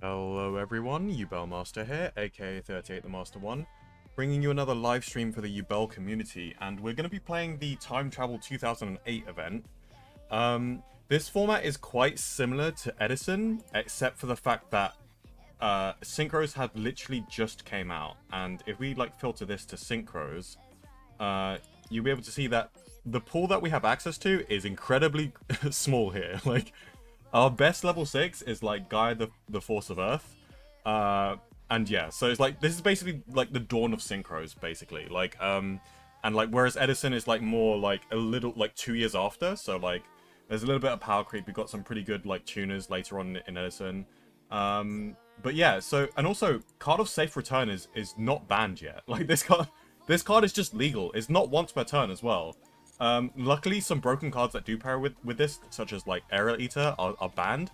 Hello everyone, Yubel Master here, aka 38 the Master 1, bringing you another live stream for the Yubel community, and we're going to be playing the Time Travel 2008 event. This format is quite similar to Edison, except for the fact that Synchros had literally just came out, and if we filter this to Synchros, you'll be able to see that the pool that we have access to is incredibly small here. Our best level 6 is Gaia the Force of Earth. And yeah, so it's this is basically the dawn of Synchros, basically. Whereas Edison is more a little 2 years after, so there's a little bit of power creep. We got some pretty good tuners later on in Edison. But yeah, so and also Card of Safe Return is not banned yet. This card is just legal. It's not once per turn as well. Luckily, some broken cards that do pair with this, such as Aerial Eater, are banned.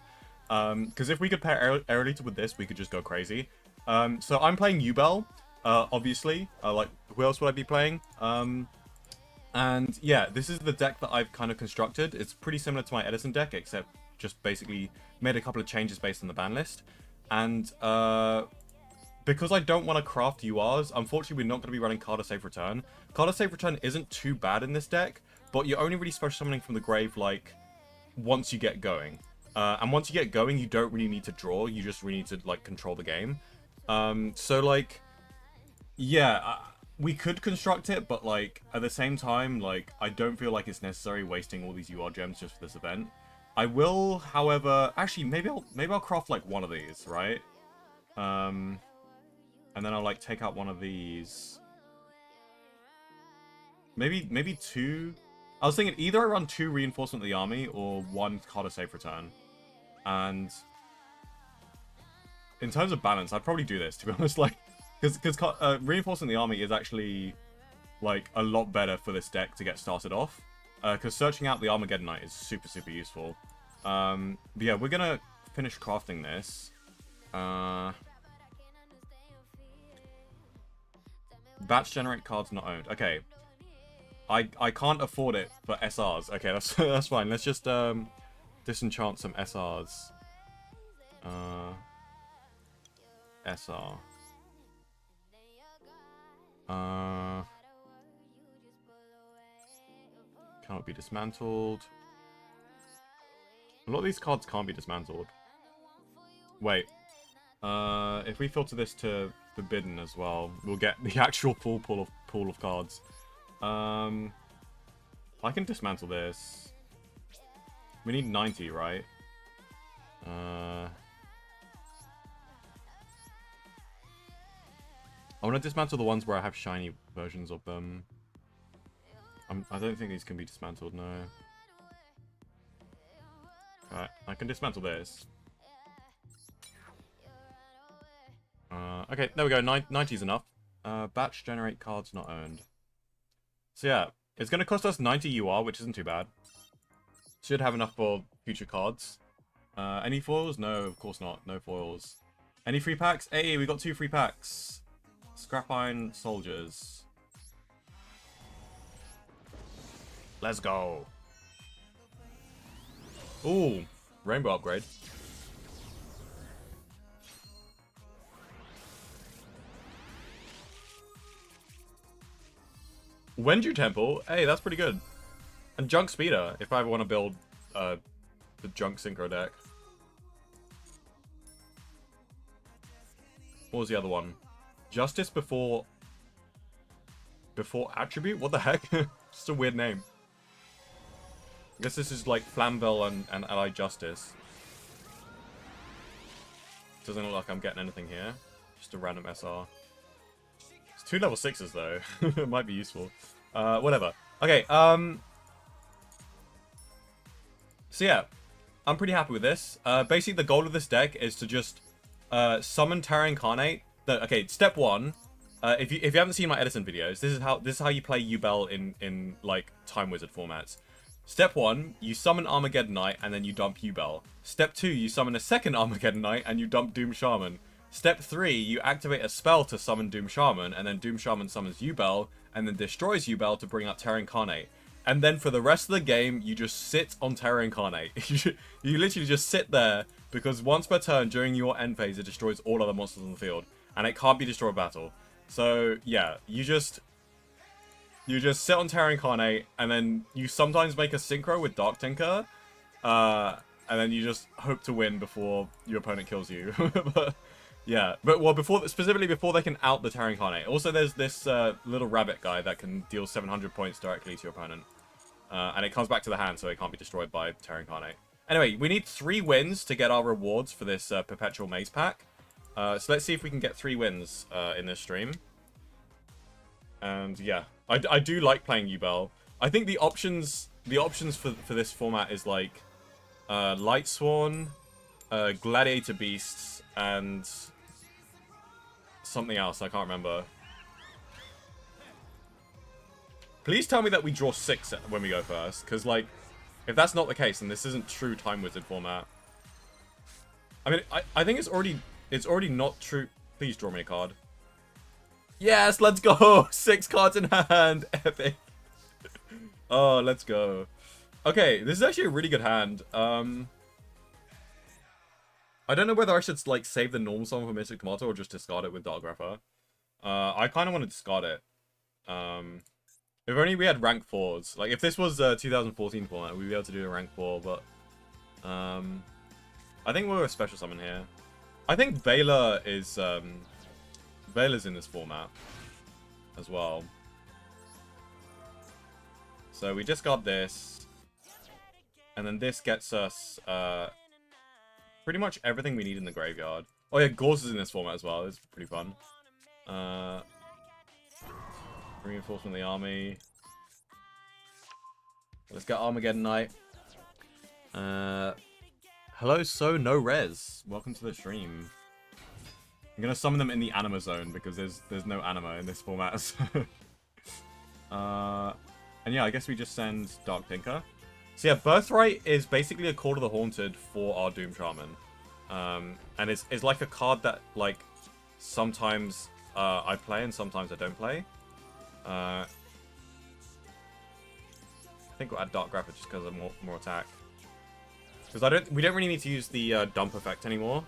Because if we could pair Aerial Eater with this, we could just go crazy. So I'm playing Yubel, obviously. Who else would I be playing? And yeah, this is the deck that I've kind of constructed. It's pretty similar to my Edison deck, except just basically made a couple of changes based on the ban list. And because I don't want to craft URs, unfortunately we're not going to be running Card of Safe Return. Card of Safe Return isn't too bad in this deck, but you're only really special summoning from the grave once you get going. And once you get going, you don't really need to draw, you just really need to control the game. Yeah, we could construct it, but at the same time, I don't feel like it's necessary wasting all these UR gems just for this event. I will, however, actually maybe I'll craft one of these, right? And then I'll take out one of these. Maybe two. I was thinking either I run 2 Reinforcement of the Army or 1 Card of Safe Return. And in terms of balance, I'd probably do this, to be honest. Because Reinforcement of the Army is actually a lot better for this deck to get started off. Because searching out the Armageddonite is super useful. But yeah, we're gonna finish crafting this. Batch generate cards not owned. Okay. I can't afford it for SRs. Okay, that's fine. Let's just disenchant some SRs. SR. Cannot be dismantled. A lot of these cards can't be dismantled. Wait. If we filter this to forbidden as well, we'll get the actual full pool of cards. I can dismantle this. We need 90, right? I want to dismantle the ones where I have shiny versions of them. I don't think these can be dismantled, no. Alright, I can dismantle this. Okay, there we go. 90 is enough. Batch generate cards not owned. So yeah, it's going to cost us 90 UR, which isn't too bad. Should have enough for future cards. Any foils? No, of course not. No foils. Any free packs? Hey, we got 2 free packs. Scrap Iron Soldiers. Let's go. Ooh, Rainbow upgrade. Wenju Temple? Hey, that's pretty good. And Junk Speeder, if I ever want to build the Junk Synchro deck. What was the other one? Justice before Attribute? What the heck? Just a weird name. I guess this is Flamvel and Allied Justice. Doesn't look like I'm getting anything here. Just a random SR. It's 2 level 6s though. It might be useful. Whatever. Okay, so yeah, I'm pretty happy with this. Basically, the goal of this deck is to just summon Terra Incarnate. Okay, step 1. If you haven't seen my Edison videos, this is how you play Yubel in Time Wizard formats. Step 1, you summon Armageddonite and then you dump Yubel. Step 2, you summon a second Armageddonite and you dump Doom Shaman. Step 3, you activate a spell to summon Doom Shaman, and then Doom Shaman summons Yubel, and then destroys Yubel to bring out Terra Incarnate. and then for the rest of the game, you just sit on Terra Incarnate. You literally just sit there, because once per turn during your end phase, it destroys all other monsters on the field, and it can't be destroyed battle. So yeah, you just sit on Terra Incarnate, and then you sometimes make a synchro with Dark Tinker, and then you just hope to win before your opponent kills you. But yeah, but well, specifically before they can out the Terra Incarnate. Also, there's this little rabbit guy that can deal 700 points directly to your opponent, and it comes back to the hand, so it can't be destroyed by Terra Incarnate. Anyway, we need 3 wins to get our rewards for this Perpetual Maze Pack. So let's see if we can get 3 wins in this stream. And yeah, I do like playing Yubel. I think the options for this format is like Light Sworn, Gladiator Beasts, and something else I can't remember. Please tell me that we draw 6 when we go first, because like, if that's not the case, then this isn't true Time Wizard format. I mean, I think it's already not true. Please draw me a card. Yes, let's go. 6 cards in hand. Epic. Oh, let's go. Okay, this is actually a really good hand. I don't know whether I should like save the normal summon for Mystic Tomato or just discard it with Dark Grapher. I kind of want to discard it. If only we had rank 4s. Like if this was 2014 format, we'd be able to do a rank 4. But I think we're a special summon here. I think Veiler is Veiler's in this format as well. So we discard this, and then this gets us pretty much everything we need in the graveyard. Oh yeah, Gorse is in this format as well. It's pretty fun. Reinforcement of the army. Let's get Armageddon Knight. Hello, so no res. Welcome to the stream. I'm gonna summon them in the anima zone because there's no anima in this format. And yeah, I guess we just send Dark Tinker. So yeah, Birthright is basically a Call to the Haunted for our Doom Shaman. And it's like a card that like sometimes I play and sometimes I don't play. I think we'll add Dark Grapher just because of more attack. Because we don't really need to use the dump effect anymore.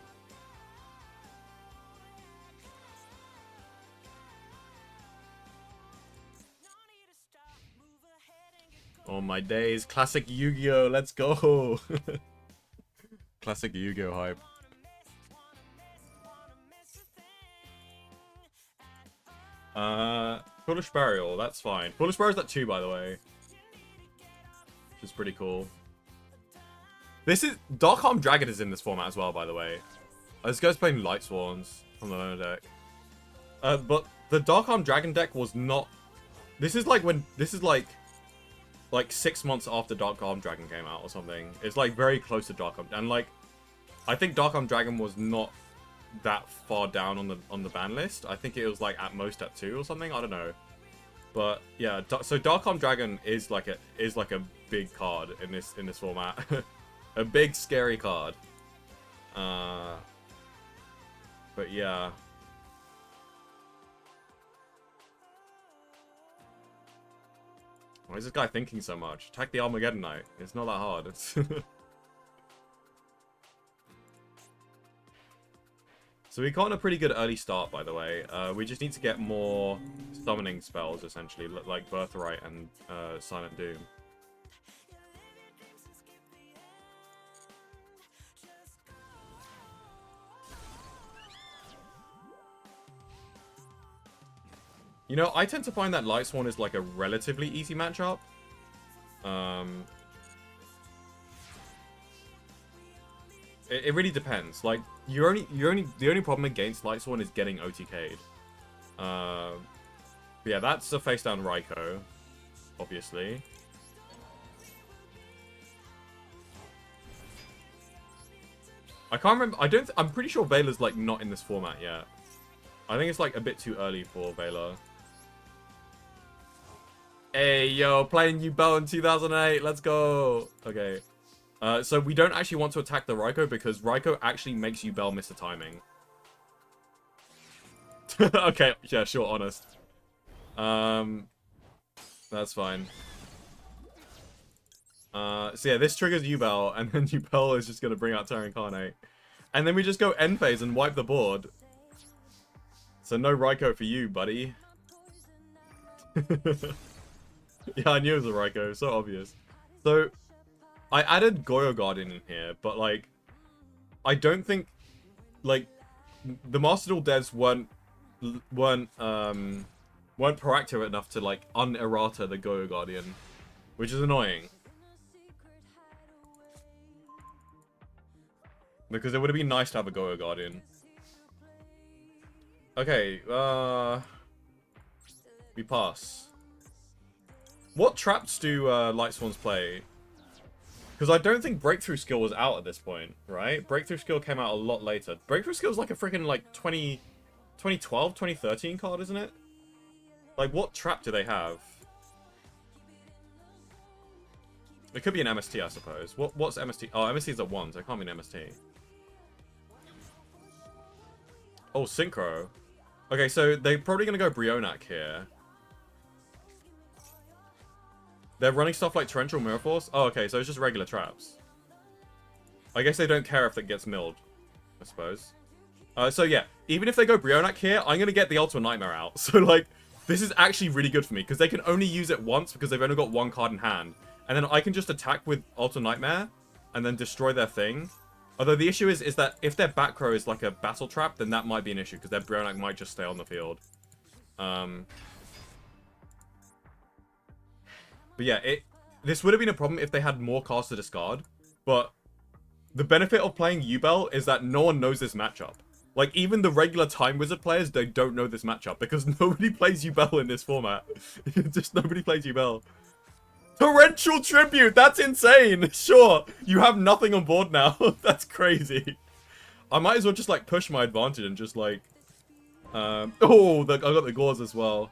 Oh my days, classic Yu-Gi-Oh! Let's go! Classic Yu-Gi-Oh! Hype. Foolish Burial, that's fine. Foolish Burial's at 2, by the way. Which is pretty cool. This is... Dark Arm Dragon is in this format as well, by the way. This guy's playing Light Swans from the loner deck. But the Dark Arm Dragon deck was not... This is like when... This is like 6 months after Dark Arm Dragon came out or something. It's like very close to Dark Arm. And like... I think Dark Arm Dragon was not that far down on the ban list. I think it was like at most at 2 or something. I don't know. But yeah, so Dark Arm Dragon is like a big card in this format. A big scary card. But yeah. Why is this guy thinking so much? Attack the Armageddon Knight. It's not that hard. So we got on a pretty good early start, by the way. We just need to get more summoning spells, essentially, like Birthright and Silent Doom. You know, I tend to find that Light Sworn is like a relatively easy matchup. It really depends. Like, the only problem against Light Sworn is getting OTK'd. But yeah, that's a face down Raikou, obviously. I can't remember. I'm pretty sure Veiler's like not in this format yet. I think it's like a bit too early for Veiler. Hey, yo, playing Yubel in 2008. Let's go. Okay. So we don't actually want to attack the Raikou because Raikou actually makes Yubel miss the timing. Okay, yeah, sure, honest. That's fine. So yeah, this triggers Yubel, and then Yubel is just gonna bring out Terra Incarnate. And then we just go end phase and wipe the board. So no Raikou for you, buddy. Yeah, I knew it was a Raikou, so obvious. So, I added Goyo Guardian in here, but like, I don't think, like, the Master Duel devs weren't proactive enough to like un-errata the Goyo Guardian, which is annoying. Because it would have been nice to have a Goyo Guardian. Okay, we pass. What traps do Light Swans play? Because I don't think Breakthrough Skill was out at this point, right? Breakthrough Skill came out a lot later. Breakthrough Skill is like a freaking like 2012, 2013 card, isn't it? Like, what trap do they have? It could be an MST, I suppose. What's MST? Oh, MST is at 1, so it can't be an MST. Oh, Synchro. Okay, so they're probably going to go Brionac here. They're running stuff like Torrential Mirror Force? Oh, okay, so it's just regular traps. I guess they don't care if it gets milled, I suppose. So yeah, even if they go Brionac here, I'm going to get the Ultimate Nightmare out. So like, this is actually really good for me, because they can only use it once because they've only got one card in hand. And then I can just attack with Ultimate Nightmare and then destroy their thing. Although the issue is that if their back row is like a battle trap, then that might be an issue, because their Brionac might just stay on the field. But yeah, this would have been a problem if they had more cards to discard. But the benefit of playing Yubel is that no one knows this matchup. Like, even the regular Time Wizard players, they don't know this matchup, because nobody plays Yubel in this format. Just nobody plays Yubel. Torrential Tribute! That's insane! Sure, you have nothing on board now. That's crazy. I might as well just, like, push my advantage and just, like... I got the Gauze as well.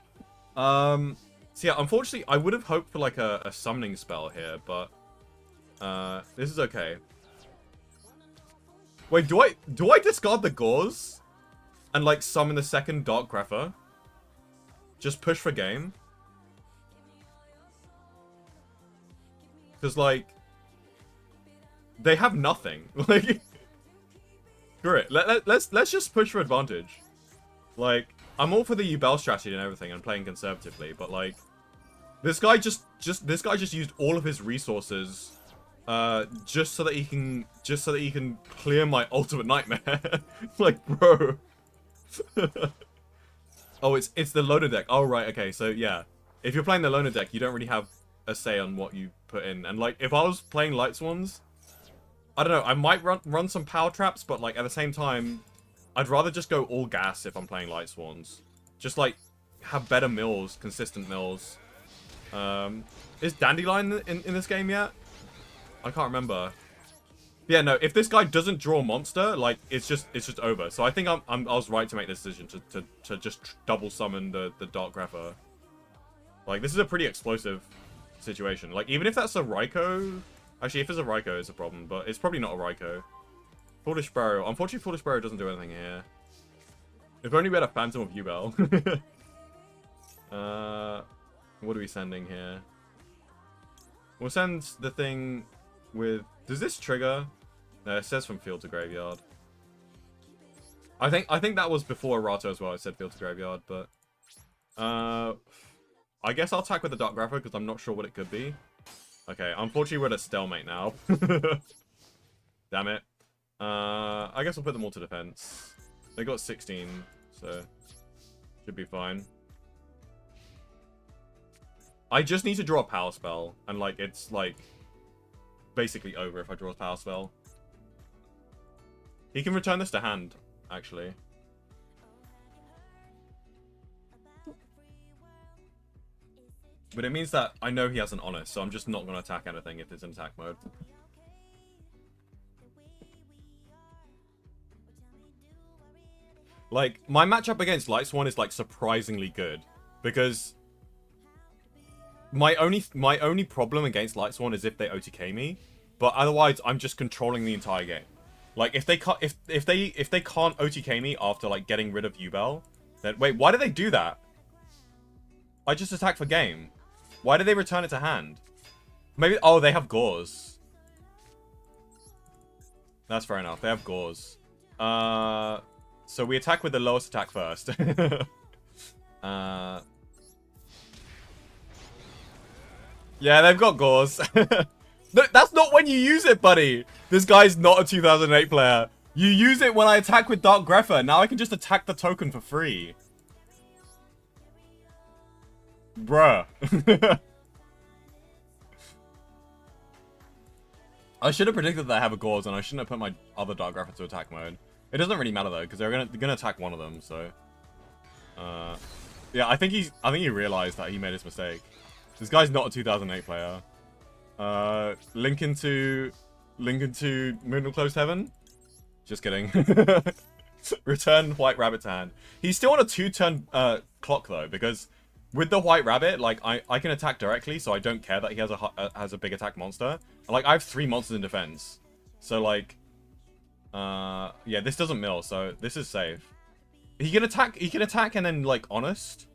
So yeah, unfortunately, I would have hoped for, like, a summoning spell here, but... this is okay. Wait, do I discard the Gauze? And, like, summon the second Dark Grepher? Just push for game? Because, like, they have nothing. Like, screw it. Let's just push for advantage. Like, I'm all for the Yubel strategy and everything and playing conservatively, but like, this guy just used all of his resources, just so that he can clear my Ultimate Nightmare. Like, bro. Oh, it's the loader deck. Oh, right. Okay. So yeah, if you're playing the loader deck, you don't really have a say on what you put in. And like, if I was playing Light Swans, I don't know, I might run some power traps, but like at the same time, I'd rather just go all gas if I'm playing Light Swans. Just like have better mills, consistent mills. Is Dandelion in this game yet? I can't remember. Yeah, no, if this guy doesn't draw a monster, like it's just over. So I think I was right to make this decision to just double summon the Dark Grepher. Like, this is a pretty explosive situation. Like, even if that's a Raikou... Actually, if it's a Raikou, it's a problem, but it's probably not a Raikou. Foolish Sparrow. Unfortunately, Foolish Sparrow doesn't do anything here. If only we had a Phantom of Yubel. What are we sending here? We'll send the thing with... Does this trigger? No, it says from field to graveyard. I think that was before Errata as well. It said field to graveyard, but... I guess I'll attack with the Dark Grapher because I'm not sure what it could be. Okay, unfortunately we're at a stalemate now. Damn it. I guess I'll put them all to defense. They got 16, so should be fine. I just need to draw a power spell, and like it's like basically over if I draw a power spell. He can return this to hand, actually. But it means that I know he has an Honest, so I'm just not going to attack anything if it's in attack mode. Like, my matchup against Light Swan is, like, surprisingly good. Because my only problem against Light Swan is if they OTK me. But otherwise, I'm just controlling the entire game. Like, if they can't OTK me after, like, getting rid of Yubel, then... Wait, why did they do that? I just attacked for game. Why did they return it to hand? Maybe... Oh, they have gauze. That's fair enough. They have gauze. So we attack with the lowest attack first. Yeah, they've got gauze. No, that's not when you use it, buddy. This guy's not a 2008 player. You use it when I attack with Dark Grepher. Now I can just attack the token for free. Bruh. I should have predicted that I have a gauze, and I shouldn't have put my other Dark Grepher to attack mode. It doesn't really matter though, because they're gonna attack one of them. So, yeah, I think he realized that he made his mistake. This guy's not a 2008 player. Lincoln to Moon of Closed Heaven. Just kidding. Return White Rabbit's hand. He's still on a 2-turn clock though, because with the White Rabbit, like I can attack directly, so I don't care that he has a big attack monster. And, like I have 3 monsters in defense, so like, yeah, this doesn't mill, so this is safe. He can attack and then like honest,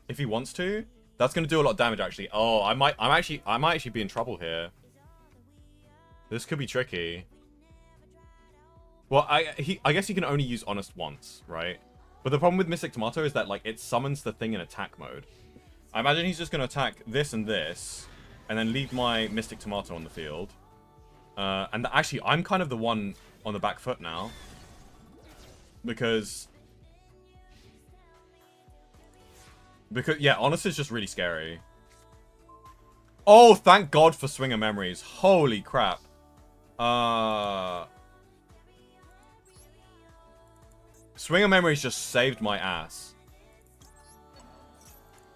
if he wants to. That's gonna do a lot of damage actually. Oh, I might actually be in trouble here. This could be tricky. Well, I guess he can only use honest once, right? But the problem with Mystic Tomato is that like it summons the thing in attack mode. I imagine he's just gonna attack this and this, and then leave my Mystic Tomato on the field. And actually, I'm kind of the one on the back foot now, because yeah, honest is just really scary. Oh, thank God for Swing of Memories. Holy crap. Swing of Memories just saved my ass.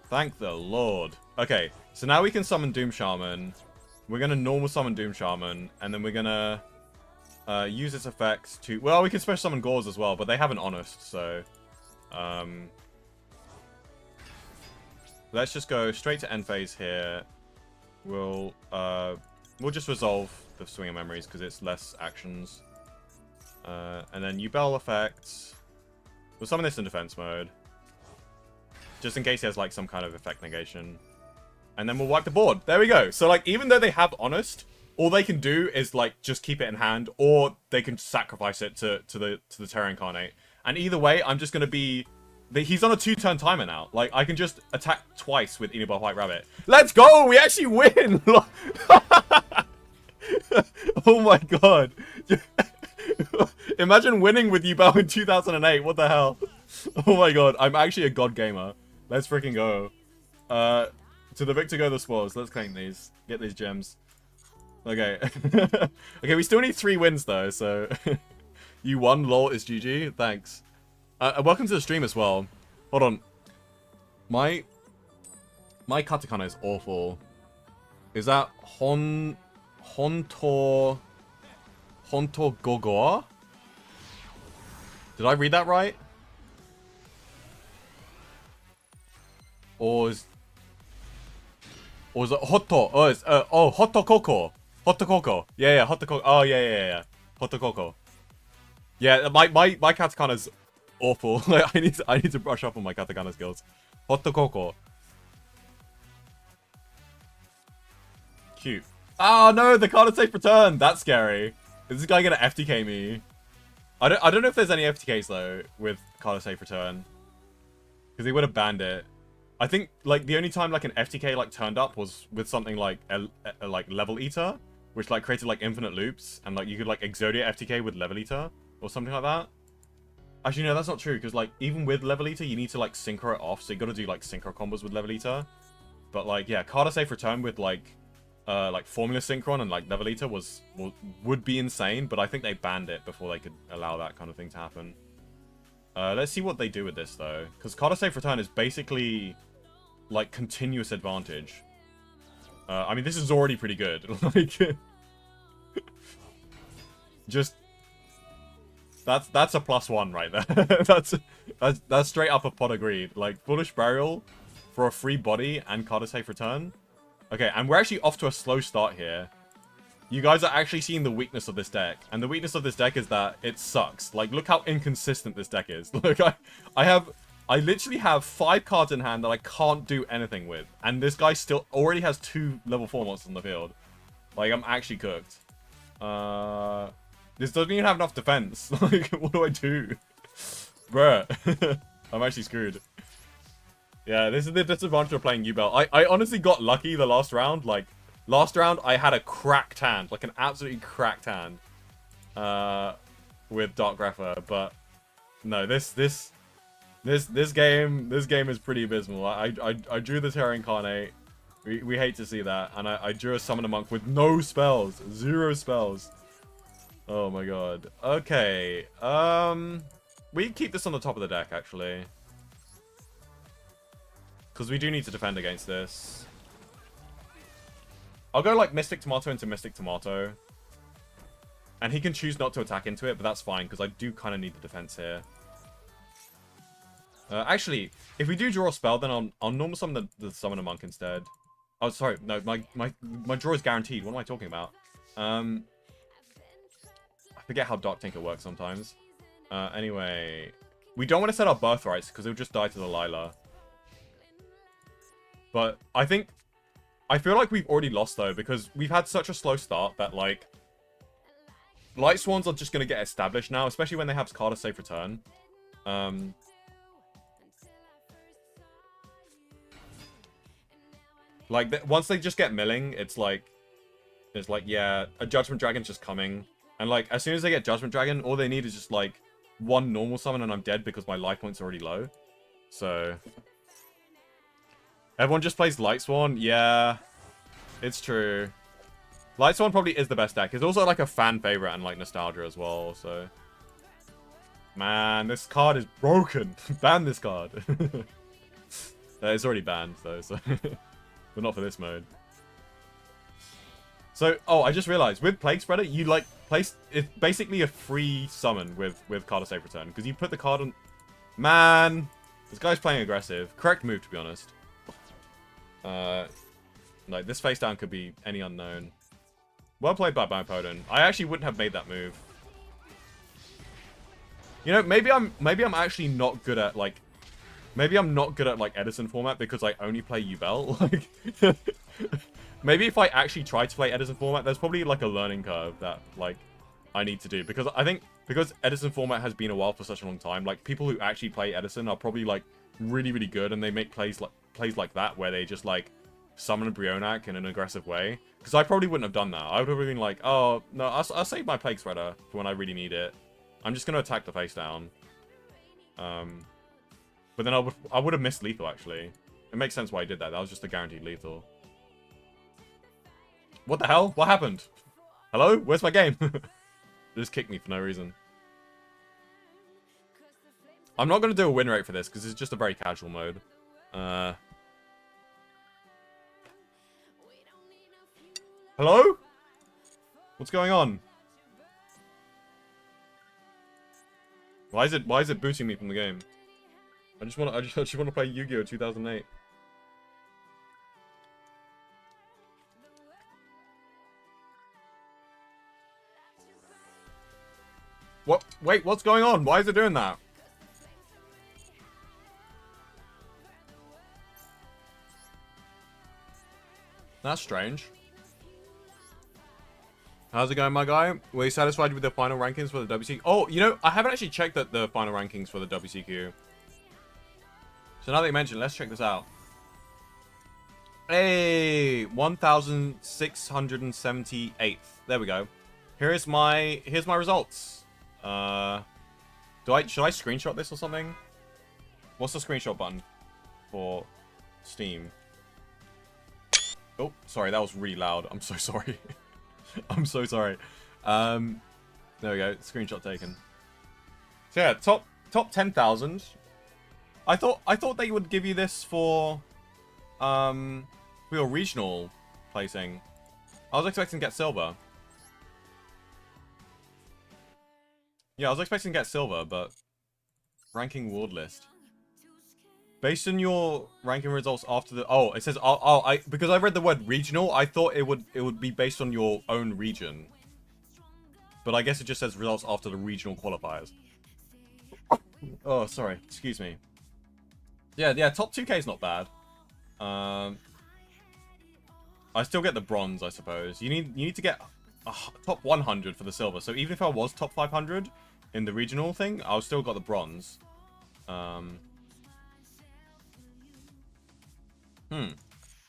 Thank the Lord. Okay, so now we can summon Doom Shaman. We're gonna normal summon Doom Shaman, and then we're gonna use its effects to... Well, we can special summon Gauze as well, but they have an honest, so... Let's just go straight to end phase here. We'll just resolve the Swing of Memories because it's less actions. And then Yubel effects. We'll summon this in defense mode, just in case he has like some kind of effect negation. And then we'll wipe the board. There we go. So like, even though they have honest, all they can do is like just keep it in hand, or they can sacrifice it to the Terra Incarnate. And either way, I'm just gonna be... He's on a 2-turn timer now. Like, I can just attack twice with Inubel White Rabbit. Let's go! We actually win! Oh my god. Imagine winning with Yubel in 2008. What the hell? Oh my god. I'm actually a god gamer. Let's freaking go. To the victor go the spoils. Let's claim these. Get these gems. Okay. Okay, we still need 3 wins though, so... You won, lol, is GG. Thanks. Welcome to the stream as well. Hold on. My katakana is awful. Is that Honto Gogoa? Did I read that right? Or is it Hoto? Oh, it's Hotokoko. Hotokoko. Yeah, Hotokoko. Oh, yeah. Hotokoko. Yeah, my katakana's awful. I need to brush up on my katakana skills. Hotokoko. Cute. Oh no, the card is safe return. That's scary. Is this guy gonna FTK me? I don't know if there's any FTKs though with card of safe return, because he would have banned it. I think like the only time like an FTK like turned up was with something like a like Level Eater, which like created like infinite loops, and like you could like Exodia FTK with Level Eater or something like that. Actually, no, that's not true, because, like, even with Level Eater, you need to, like, synchro it off, so you gotta do, like, synchro combos with Level Eater. But, like, yeah, card of safe return with, like Formula Synchron and, like, Level Eater would be insane, but I think they banned it before they could allow that kind of thing to happen. Let's see what they do with this, though, because card of safe return is basically, like, continuous advantage. I mean, this is already pretty good. Like, just... That's a +1 right there. that's straight up a pot of greed. Like, Foolish Burial for a free body and card of safe return. Okay, and we're actually off to a slow start here. You guys are actually seeing the weakness of this deck. And the weakness of this deck is that it sucks. Like, look how inconsistent this deck is. Look, I literally have 5 cards in hand that I can't do anything with. And this guy still already has 2 level 4 monsters on the field. Like, I'm actually cooked. This doesn't even have enough defense. Like, what do I do? Bruh. I'm actually screwed. Yeah, this is the disadvantage of playing Yubel. I honestly got lucky the last round. Like, last round, I had a cracked hand. Like, an absolutely cracked hand. With Dark Grapher. But, no, this game is pretty abysmal. I drew the Terra Incarnate. We hate to see that. And I drew a Summoner Monk with no spells. 0 spells. Oh my god. Okay. We keep this on the top of the deck, actually. Because we do need to defend against this. I'll go, like, Mystic Tomato into Mystic Tomato. And he can choose not to attack into it, but that's fine, because I do kind of need the defense here. Actually, if we do draw a spell, then I'll normal summon the Summoner Monk instead. Oh, sorry. No, my draw is guaranteed. What am I talking about? I forget how Dark Tinker works sometimes. Anyway, we don't want to set our Birthrights, because it'll just die to the Lila. But I feel like we've already lost, though, because we've had such a slow start that, like, Light Swans are just going to get established now, especially when they have Carter Safe Return. Like, once they just get milling, it's like, yeah, a Judgment Dragon's just coming. And, like, as soon as they get Judgment Dragon, all they need is just, like, one normal summon and I'm dead because my life point's already low. So... Everyone just plays Light Swan? Yeah, it's true. Light Swan probably is the best deck. It's also like a fan favorite and like nostalgia as well, so... Man, this card is broken. Ban this card. It's already banned though, so... but not for this mode. So, oh, I just realized, with Plague Spreader, you like place... It's basically a free summon with Carter Safe Return, because you put the card on... Man! This guy's playing aggressive. Correct move, to be honest. Like, this face down could be any unknown. Well played by my opponent. I actually wouldn't have made that move. You know, maybe I'm actually not good at, like... Maybe I'm not good at, like, Edison format because I only play Yubel. Like... Maybe if I actually try to play Edison format, there's probably, like, a learning curve that, like, I need to do. Because I think, because Edison format has been a while for such a long time, like, people who actually play Edison are probably, like, really, really good. And they make plays like that where they just, like, summon a Brionac in an aggressive way. Because I probably wouldn't have done that. I would have been like, oh, no, I'll save my Plague Spreader for when I really need it. I'm just going to attack the face down. But then I would have missed lethal, actually. It makes sense why I did that. That was just a guaranteed lethal. What the hell? What happened? Hello? Where's my game? They just kicked me for no reason. I'm not going to do a win rate for this, because it's just a very casual mode. Hello? What's going on? Why is it booting me from the game? I just want to play Yu-Gi-Oh 2008. What? Wait, what's going on? Why is it doing that? That's strange. How's it going, my guy? Were you satisfied with the final rankings for the WCQ? Oh, you know, I haven't actually checked the final rankings for the WCQ. So now that you mentioned, let's check this out. Hey, 1,678th. There we go. Here's my results. Should I screenshot this or something? What's the screenshot button for Steam? Oh, sorry, that was really loud. I'm so sorry. I'm so sorry. There we go. Screenshot taken. So yeah, top 10,000. I thought they would give you this for your regional placing. I was expecting to get silver. Yeah, I was expecting to get silver, but ranking ward list. Based on your ranking results after the... Oh, it says... because I read the word regional, I thought it would be based on your own region. But I guess it just says results after the regional qualifiers. Oh, sorry. Excuse me. Yeah, top 2k is not bad. I still get the bronze, I suppose. You need to get top 100 for the silver. So even if I was top 500 in the regional thing, I still got the bronze.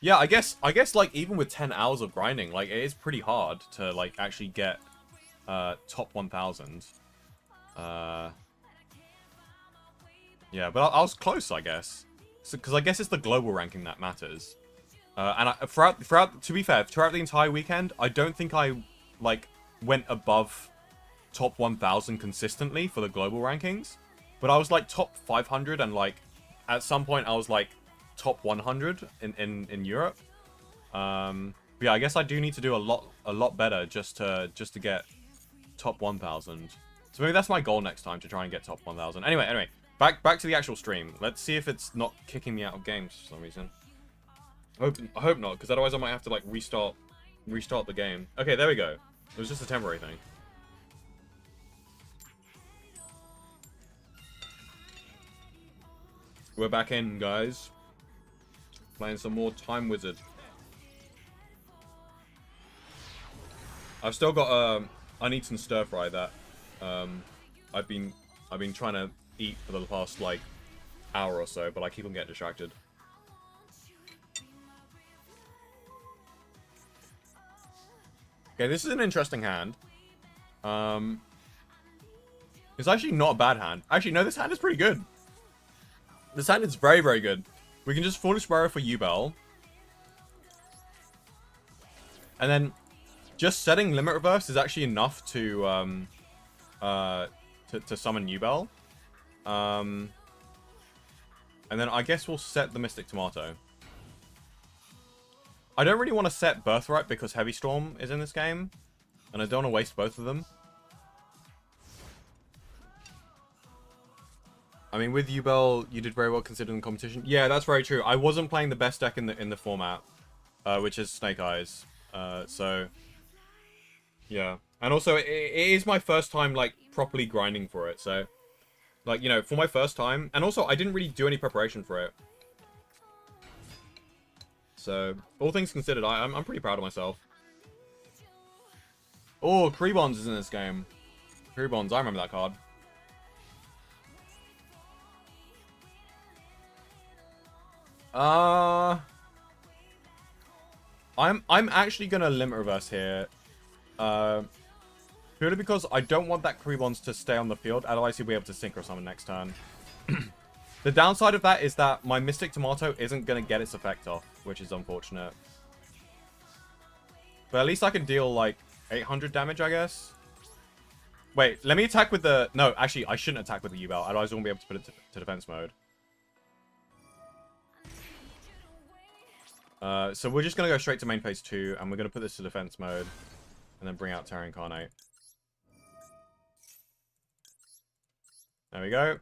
Yeah, I guess like even with 10 hours of grinding, like it is pretty hard to like actually get top 1000. Yeah, but I was close, I guess. Because I guess it's the global ranking that matters. And throughout, to be fair, throughout the entire weekend, I don't think I, like, went above top 1000 consistently for the global rankings. But I was, like, top 500 and, like, at some point I was, like, top 100 in Europe. But yeah, I guess I do need to do a lot better just to get top 1000. So maybe that's my goal next time, to try and get top 1000. Anyway. Back to the actual stream. Let's see if it's not kicking me out of games for some reason. I hope not, because otherwise I might have to like restart the game. Okay, there we go. It was just a temporary thing. We're back in, guys. Playing some more Time Wizard. I've still got uneaten stir fry that I've been trying to eat for the past like hour or so, but I keep on getting distracted. Okay, this is an interesting hand. It's actually not a bad hand. Actually, no, this hand is pretty good. This hand is very, very good. We can just Foolish Sparrow for Yubel. And then just setting Limit Reverse is actually enough to summon Yubel. And then I guess we'll set the Mystic Tomato. I don't really want to set Birthright because Heavy Storm is in this game. And I don't want to waste both of them. I mean, with Yubel, you did very well considering the competition. Yeah, that's very true. I wasn't playing the best deck in the format, which is Snake Eyes. So, yeah. And also, it is my first time, like, properly grinding for it. So, like, you know, for my first time. And also, I didn't really do any preparation for it. So, all things considered, I'm pretty proud of myself. Oh, Krebons is in this game. Krebons, I remember that card. I'm actually gonna Limit Reverse here. Purely because I don't want that Krebons to stay on the field, otherwise he'll be able to Synchro Summon next turn. The downside of that is that my Mystic Tomato isn't gonna get its effect off, which is unfortunate. But at least I can deal like 800 damage, I guess. Wait, let me attack with the... No, actually, I shouldn't attack with the Yubel, otherwise I won't be able to put it to defense mode. So we're just going to go straight to main phase 2, and we're going to put this to defense mode, and then bring out Terra Incarnate. There we go.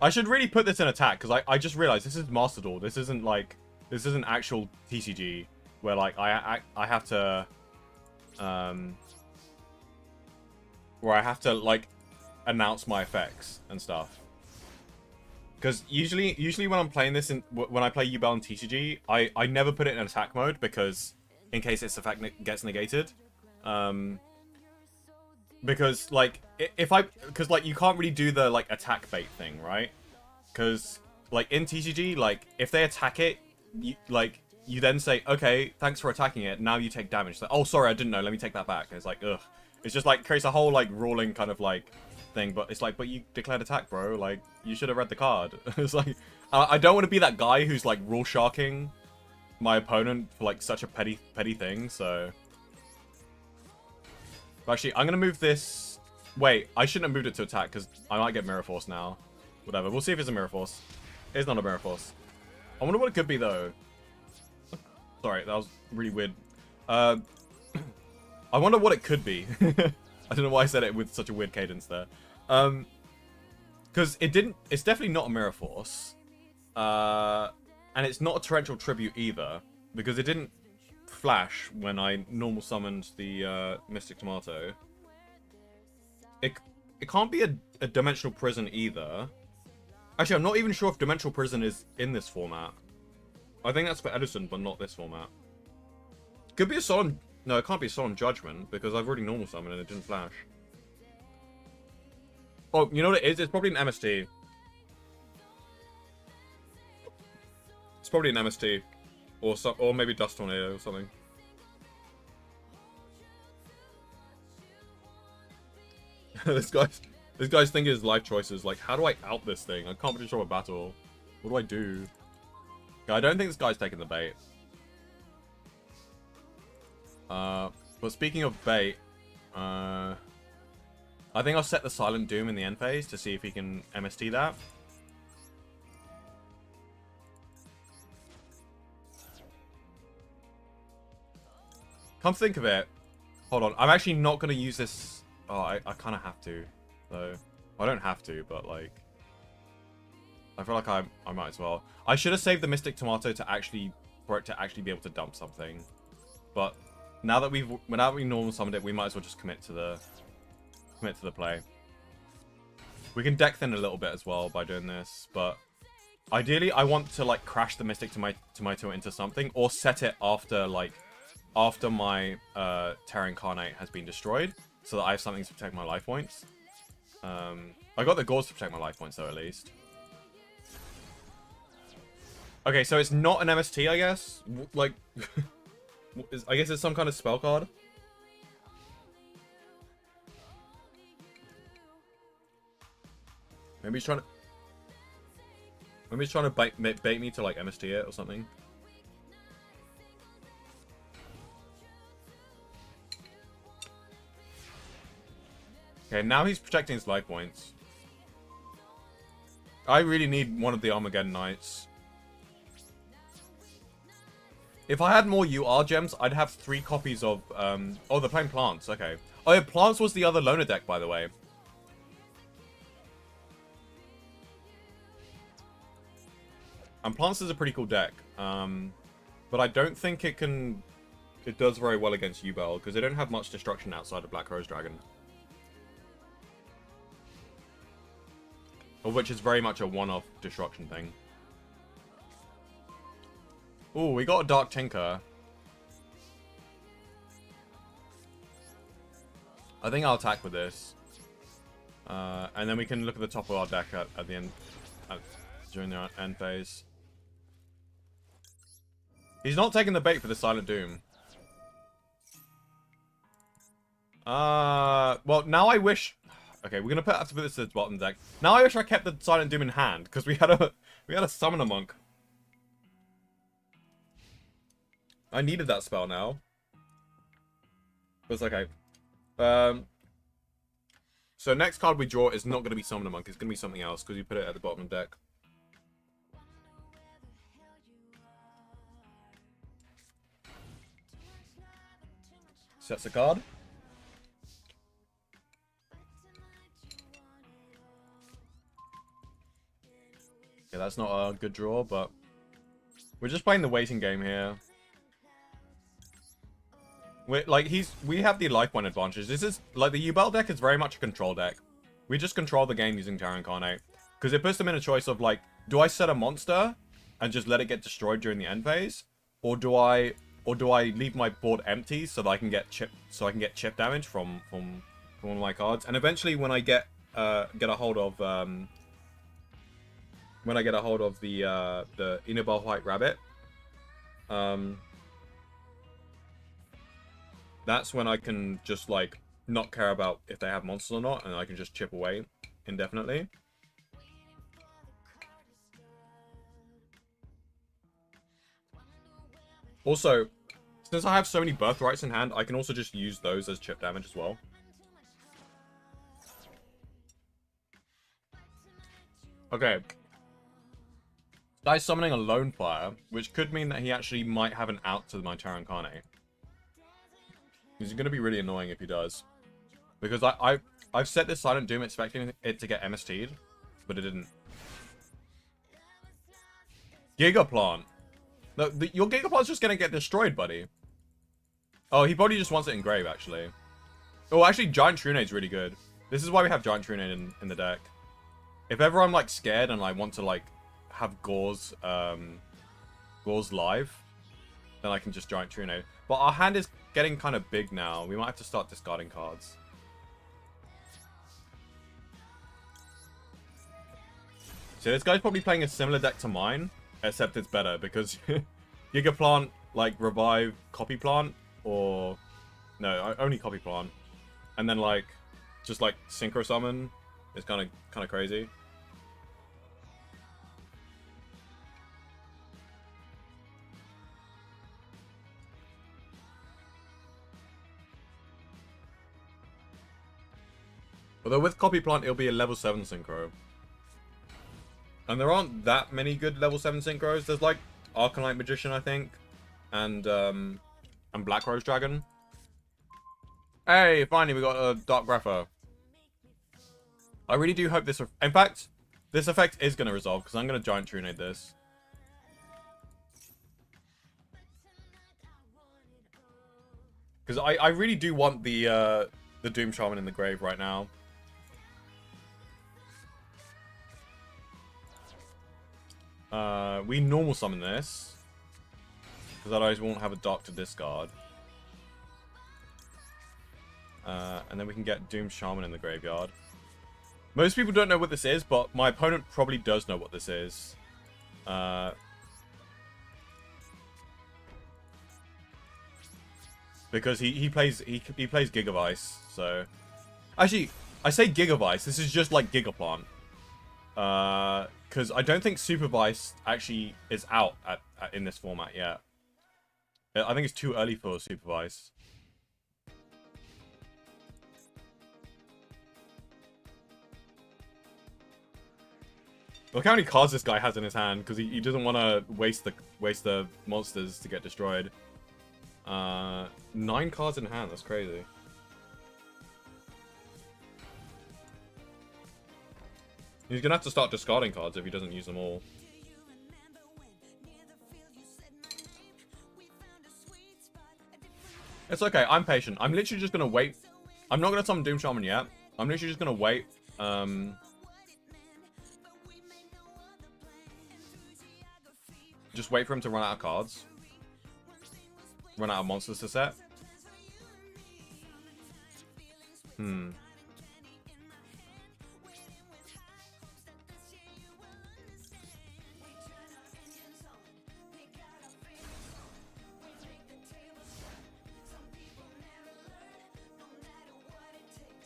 I should really put this in attack, because I just realized this is Master Duel. This isn't, like, this isn't actual TCG, where, like, I have to, where I have to, like, announce my effects and stuff. Because usually when I'm playing this, when I play Yubel in TCG, I never put it in attack mode, because in case its effect gets negated. Because like because like you can't really do the like attack bait thing, right? Because like in TCG, like if they attack it, you then say, okay, thanks for attacking it. Now you take damage. So, oh, sorry, I didn't know. Let me take that back. And it's like, ugh. It's just like creates a whole like ruling kind of like thing, but it's like, but you declared attack, bro. Like, you should have read the card. It's like, I don't want to be that guy who's like rule sharking my opponent for like such a petty thing. So, but actually, I'm gonna move this. Wait, I shouldn't have moved it to attack because I might get Mirror Force now. Whatever, we'll see if it's a Mirror Force. It's not a Mirror Force. I wonder what it could be though. Sorry, that was really weird. I wonder what it could be. I don't know why I said it with such a weird cadence there. Because it's definitely not a Mirror Force. And it's not a Torrential Tribute either. Because it didn't flash when I normal summoned the Mystic Tomato. It can't be a Dimensional Prison either. Actually, I'm not even sure if Dimensional Prison is in this format. I think that's for Edison, but not this format. Could be a solemn... No, it can't be a solemn judgment, because I've already normal summoned and it didn't flash. Oh, you know what it is? It's probably an MST. It's probably an MST. Or maybe Dust Tornado or something. This guy's thinking his life choices. Like, how do I out this thing? I can't control a battle. What do I do? I don't think this guy's taking the bait. But speaking of bait, I think I'll set the Silent Doom in the end phase to see if he can MST that. Come think of it. Hold on. I'm actually not going to use this. Oh, I kind of have to. Though. I don't have to, but like... I feel like I might as well. I should have saved the Mystic Tomato for it to actually be able to dump something. But now that we normal summoned it, we might as well just commit to the play. We can deck thin a little bit as well by doing this, but ideally I want to like crash the Mystic Tomato into something or set it after my Terra Incarnate has been destroyed, so that I have something to protect my life points. I got the Gauze to protect my life points though, at least. Okay, so it's not an MST, I guess. Like, I guess it's some kind of spell card. Maybe he's trying to bait me to like MST it or something. Okay, now he's protecting his life points. I really need one of the Armageddon Knights. If I had more UR gems, I'd have 3 copies of... Oh, they're playing Plants. Okay. Oh, yeah, Plants was the other loner deck, by the way. And Plants is a pretty cool deck. But I don't think it does very well against Yubel, because they don't have much destruction outside of Black Rose Dragon. Of which is very much a one-off destruction thing. Ooh, we got a Dark Tinker. I think I'll attack with this. And then we can look at the top of our deck at the end, during the end phase. He's not taking the bait for the Silent Doom. Well, now I wish... Okay, we're gonna have to put this to the bottom deck. Now I wish I kept the Silent Doom in hand, because we had a Summoner Monk. I needed that spell now. But it's okay. So next card we draw is not going to be Summoner Monk. It's going to be something else because you put it at the bottom of the deck. Sets a card. Okay, that's not a good draw, but we're just playing the waiting game here. We have the life point advantage. This is, like, the Yubel deck is very much a control deck. We just control the game using Terra Incarnate. Because it puts them in a choice of, like, do I set a monster and just let it get destroyed during the end phase? Or do I leave my board empty so that I can get chip damage from one of my cards? And eventually when I get a hold of the Inabel White Rabbit, that's when I can just, like, not care about if they have monsters or not, and I can just chip away indefinitely. Also, since I have so many Birthrights in hand, I can also just use those as chip damage as well. Okay. Guy's summoning a Lone Fire, which could mean that he actually might have an out to my Terra Incarnate. He's going to be really annoying if he does. Because I've set this Silent Doom expecting it to get MST'd, but it didn't. Giga Plant. No, your Giga Plant's just going to get destroyed, buddy. Oh, he probably just wants it in grave, actually. Oh, actually, Giant Truenade's really good. This is why we have Giant Trunade in the deck. If ever I'm, like, scared and I want to, like, have Gauze live, then I can just Giant Trunade. But our hand is getting kind of big now. We might have to start discarding cards. So this guy's probably playing a similar deck to mine, except it's better because Giga Plant, like revive Copy Plant, or no, only Copy Plant, and then like just like Synchro Summon is kind of crazy. Although with Copy Plant, it'll be a level 7 Synchro. And there aren't that many good level 7 Synchros. There's like Arcanite Magician, I think. And Black Rose Dragon. Hey, finally we got a Dark Grapher. I really do hope this... In fact, this effect is going to resolve, because I'm going to Giant Trunade this. Because I really do want the Doom Shaman in the grave right now. We normal summon this. Because otherwise we won't have a Dark to discard. And then we can get Doom Shaman in the graveyard. Most people don't know what this is, but my opponent probably does know what this is. Because he plays Gigavice, so... Actually, I say Gigavice, this is just like Gigaplant. Because I don't think Supervice actually is out in this format yet. I think it's too early for Supervice. Look how many cards this guy has in his hand, because he doesn't want to waste the monsters to get destroyed. 9 cards in hand, that's crazy. He's gonna have to start discarding cards if he doesn't use them all. It's okay, I'm patient. I'm literally just gonna wait. I'm not gonna summon Doom Shaman yet. I'm literally just gonna wait. Just wait for him to run out of cards. Run out of monsters to set.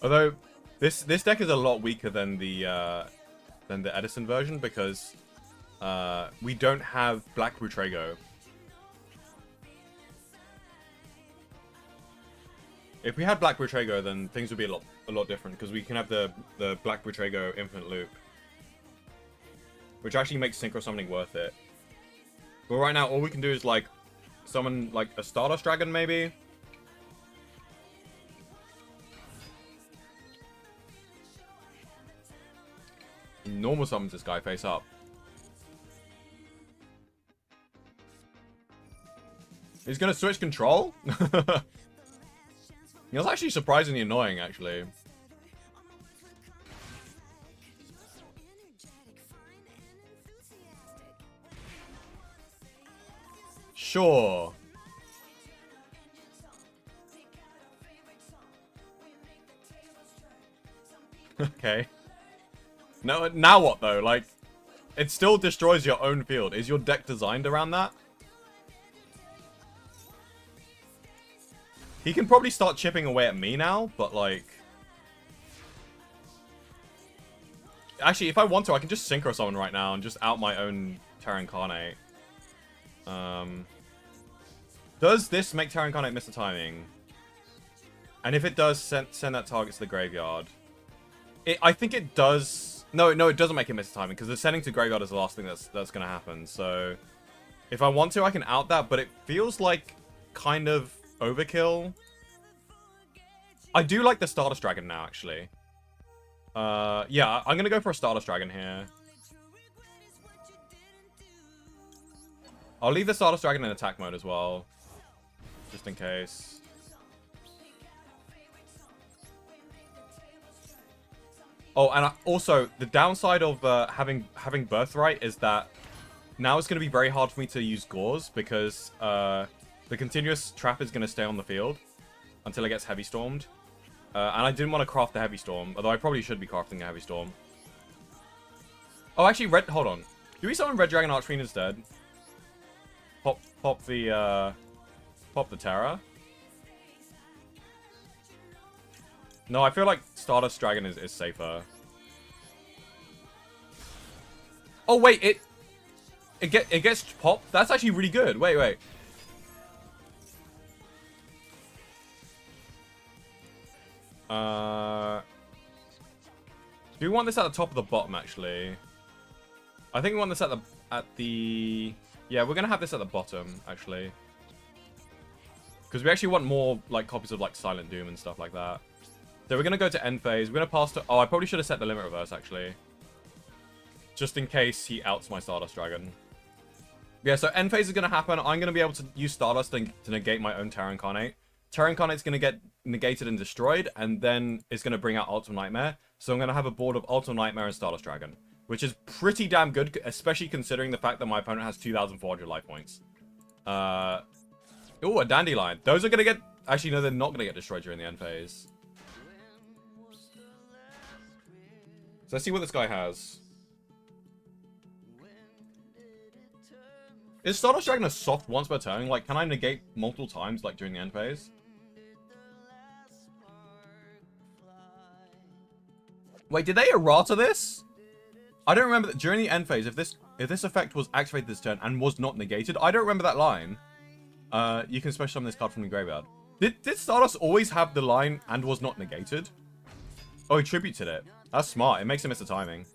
Although this deck is a lot weaker than the Edison version because we don't have Black Butrego. If we had Black Butrego, then things would be a lot different because we can have the Black Butrego Infinite Loop, which actually makes Synchro Summoning worth it. But right now, all we can do is like summon like a Stardust Dragon, maybe. Normal summons this guy face up. He's gonna switch control? He was actually surprisingly annoying, actually. Sure. Okay. No, now what, though? Like, it still destroys your own field. Is your deck designed around that? He can probably start chipping away at me now, but like... Actually, if I want to, I can just Synchro Summon right now and just out my own Terra Incarnate. Does this make Terra Incarnate miss the timing? And if it does, send that target to the graveyard. I think it does... No, it doesn't make it miss the timing, because the sending to graveyard is the last thing that's going to happen. So, if I want to, I can out that, but it feels like kind of overkill. I do like the Stardust Dragon now, actually. Yeah, I'm gonna go for a Stardust Dragon here. I'll leave the Stardust Dragon in attack mode as well, just in case. Oh, and also the downside of having Birthright is that now it's gonna be very hard for me to use Gauze because The continuous trap is going to stay on the field until it gets heavy stormed. And I didn't want to craft the heavy storm, although I probably should be crafting a heavy storm. Oh, actually, hold on. Do we summon Red Dragon Archfiend instead? Pop the Terra. No, I feel like Stardust Dragon is safer. Oh wait, it gets popped. That's actually really good. Wait. Do we want this at the top or the bottom, actually? I think we want this at the... Yeah, we're going to have this at the bottom, actually. Because we actually want more, like, copies of, like, Silent Doom and stuff like that. So we're going to go to end phase. We're going to pass to... Oh, I probably should have set the limit reverse, actually. Just in case he outs my Stardust Dragon. Yeah, so end phase is going to happen. I'm going to be able to use Stardust to negate my own Terra Incarnate. Terra Incarnate's going to get negated and destroyed, and then it's going to bring out Ultimate Nightmare. So I'm going to have a board of Ultimate Nightmare and Stardust Dragon, which is pretty damn good, especially considering the fact that my opponent has 2,400 life points. Oh, a Dandelion. Those are going to get... Actually, no, they're not going to get destroyed during the end phase. So let's see what this guy has. Is Stardust Dragon a soft once per turn? Like, can I negate multiple times, like, during the end phase? Wait, did they errata this? I don't remember that during the end phase, if this effect was activated this turn and was not negated, I don't remember that line. You can special summon this card from the graveyard. Did Stardust always have the line and was not negated? Oh, he tributed it. That's smart. It makes him miss the timing.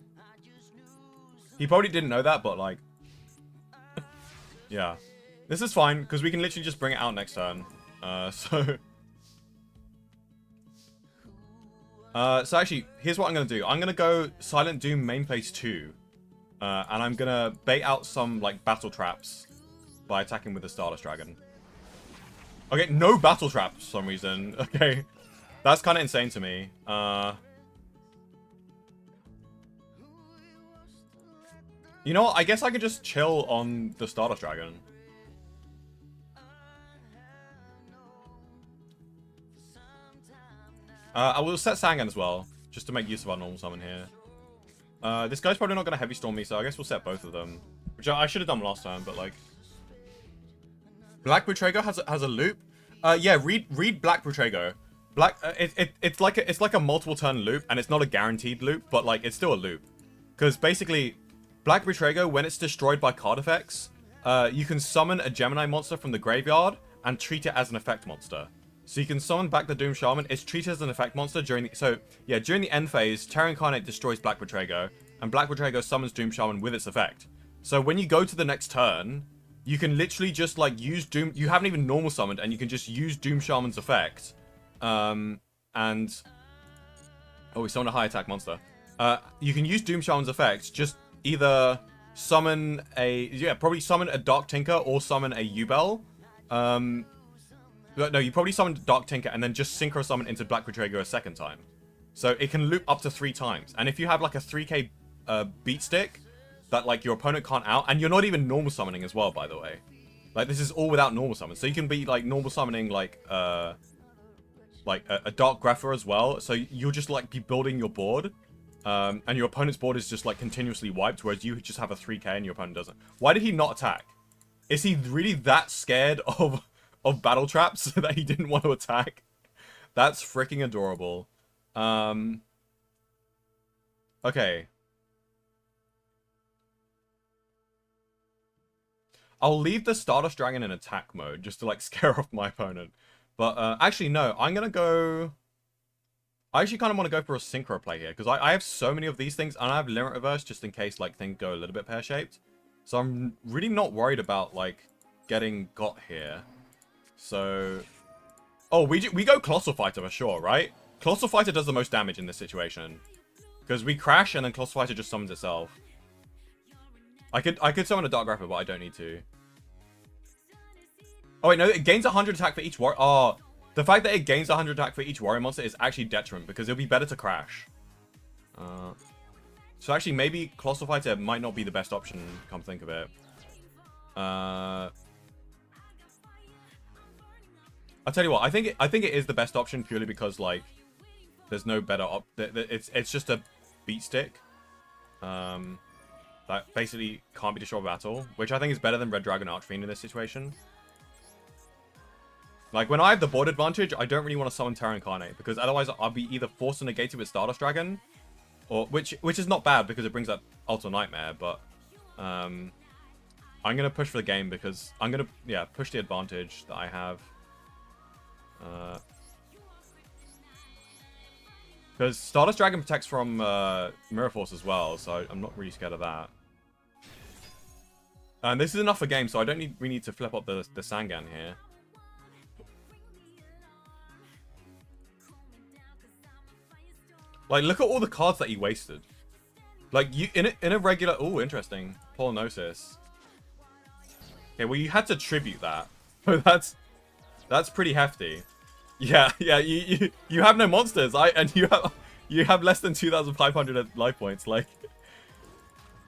He probably didn't know that, but like... yeah. This is fine, because we can literally just bring it out next turn. So actually, here's what I'm going to do. I'm going to go Silent Doom main phase 2. And I'm going to bait out some, like, battle traps by attacking with the Stardust Dragon. Okay, no battle traps for some reason. Okay. That's kind of insane to me. You know what? I guess I could just chill on the Stardust Dragon. I will set Sangan as well, just to make use of our normal summon here. This guy's probably not going to Heavy Storm me, so I guess we'll set both of them. Which I should have done last time, but like... Black Betrago has a loop. Yeah, read Black Betrago. It's like a multiple turn loop, and it's not a guaranteed loop, but like it's still a loop. Because basically, Black Betrago, when it's destroyed by card effects, you can summon a Gemini monster from the graveyard and treat it as an effect monster. So you can summon back the Doom Shaman. It's treated as an effect monster during the end phase. Terra Incarnate destroys Black Betrago, and Black Betrago summons Doom Shaman with its effect. So when you go to the next turn, you can literally just like use Doom. You haven't even normal summoned, and you can just use Doom Shaman's effect. Oh, we summoned a high attack monster. You can use Doom Shaman's effect. Just either summon probably summon a Dark Tinker or summon a Yubel. No, you probably summoned Dark Tinker and then just Synchro Summon into Black Betrago a second time. So it can loop up to 3 times. And if you have like a 3k beat stick that like your opponent can't out, and you're not even normal summoning as well, by the way. Like this is all without normal summon. So you can be like normal summoning like a Dark Grepher as well. So you'll just like be building your board. And your opponent's board is just like continuously wiped, whereas you just have a 3k and your opponent doesn't. Why did he not attack? Is he really that scared of battle traps that he didn't want to attack? That's freaking adorable. Okay. I'll leave the Stardust Dragon in attack mode just to like scare off my opponent. But actually no, I'm gonna go... I actually kind of want to go for a synchro play here, because I have so many of these things, and I have limit reverse just in case like things go a little bit pear-shaped. So I'm really not worried about like getting got here. So, oh, we go Colossal Fighter for sure, right? Colossal Fighter does the most damage in this situation, because we crash and then Colossal Fighter just summons itself. I could summon a Dark Grapher, but I don't need to. Oh wait, no, it gains 100 attack for each warrior. Oh, the fact that it gains 100 attack for each warrior monster is actually detriment, because it'll be better to crash. So actually, maybe Colossal Fighter might not be the best option, come to think of it. I'll tell you what, I think it is the best option purely because, like, there's no better it's just a beat stick. That basically can't be destroyed by battle, which I think is better than Red Dragon Archfiend in this situation. Like, when I have the board advantage, I don't really want to summon Terra Incarnate, because otherwise I'll be either forced to negate it with Stardust Dragon, or which is not bad because it brings up Ultimate Nightmare, but I'm gonna push for the game because I'm gonna push the advantage that I have. Because Stardust Dragon protects from Mirror Force as well, so I'm not really scared of that. And this is enough for game, so I don't need we need to flip up the Sangan here. Like, look at all the cards that he wasted. Like, you in a regular... Oh, interesting. Polygnosis. Okay, well, you had to tribute that. That's pretty hefty. Yeah, you have no monsters. And you have less than 2,500 life points. Like,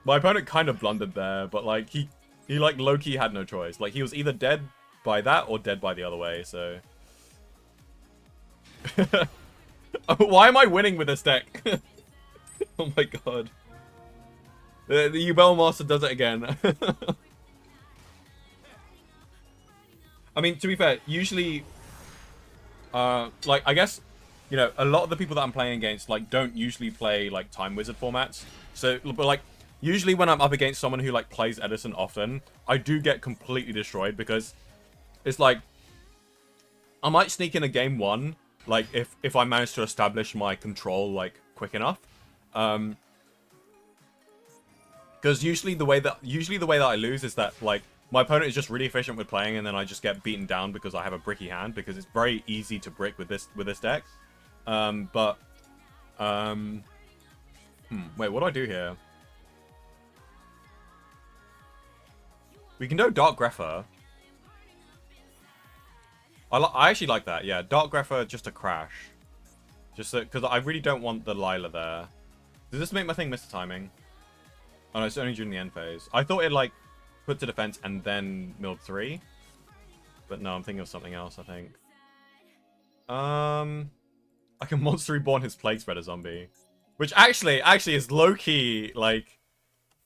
my opponent kind of blundered there, but like he like low-key had no choice. Like, he was either dead by that or dead by the other way. So, why am I winning with this deck? Oh my god, the Yubel Master does it again. I mean, to be fair, usually. Like, I guess, you know, a lot of the people that I'm playing against, like, don't usually play, like, Time Wizard formats. So, but, like, usually when I'm up against someone who, like, plays Edison often, I do get completely destroyed because it's like, I might sneak in a game one, like, if I manage to establish my control, like, quick enough. Because usually the way that I lose is that, like, my opponent is just really efficient with playing, and then I just get beaten down because I have a bricky hand, because it's very easy to brick with this deck. Wait, what do I do here? We can do Dark Grepher. I actually like that, yeah. Dark Grepher just to crash. Just because I really don't want the Lila there. Does this make my thing miss the timing? Oh no, it's only during the end phase. I thought it, like, put to defense and then milled 3. But no, I'm thinking of something else, I think. I can Monster Reborn his Plague Spreader zombie. Which actually is low-key, like,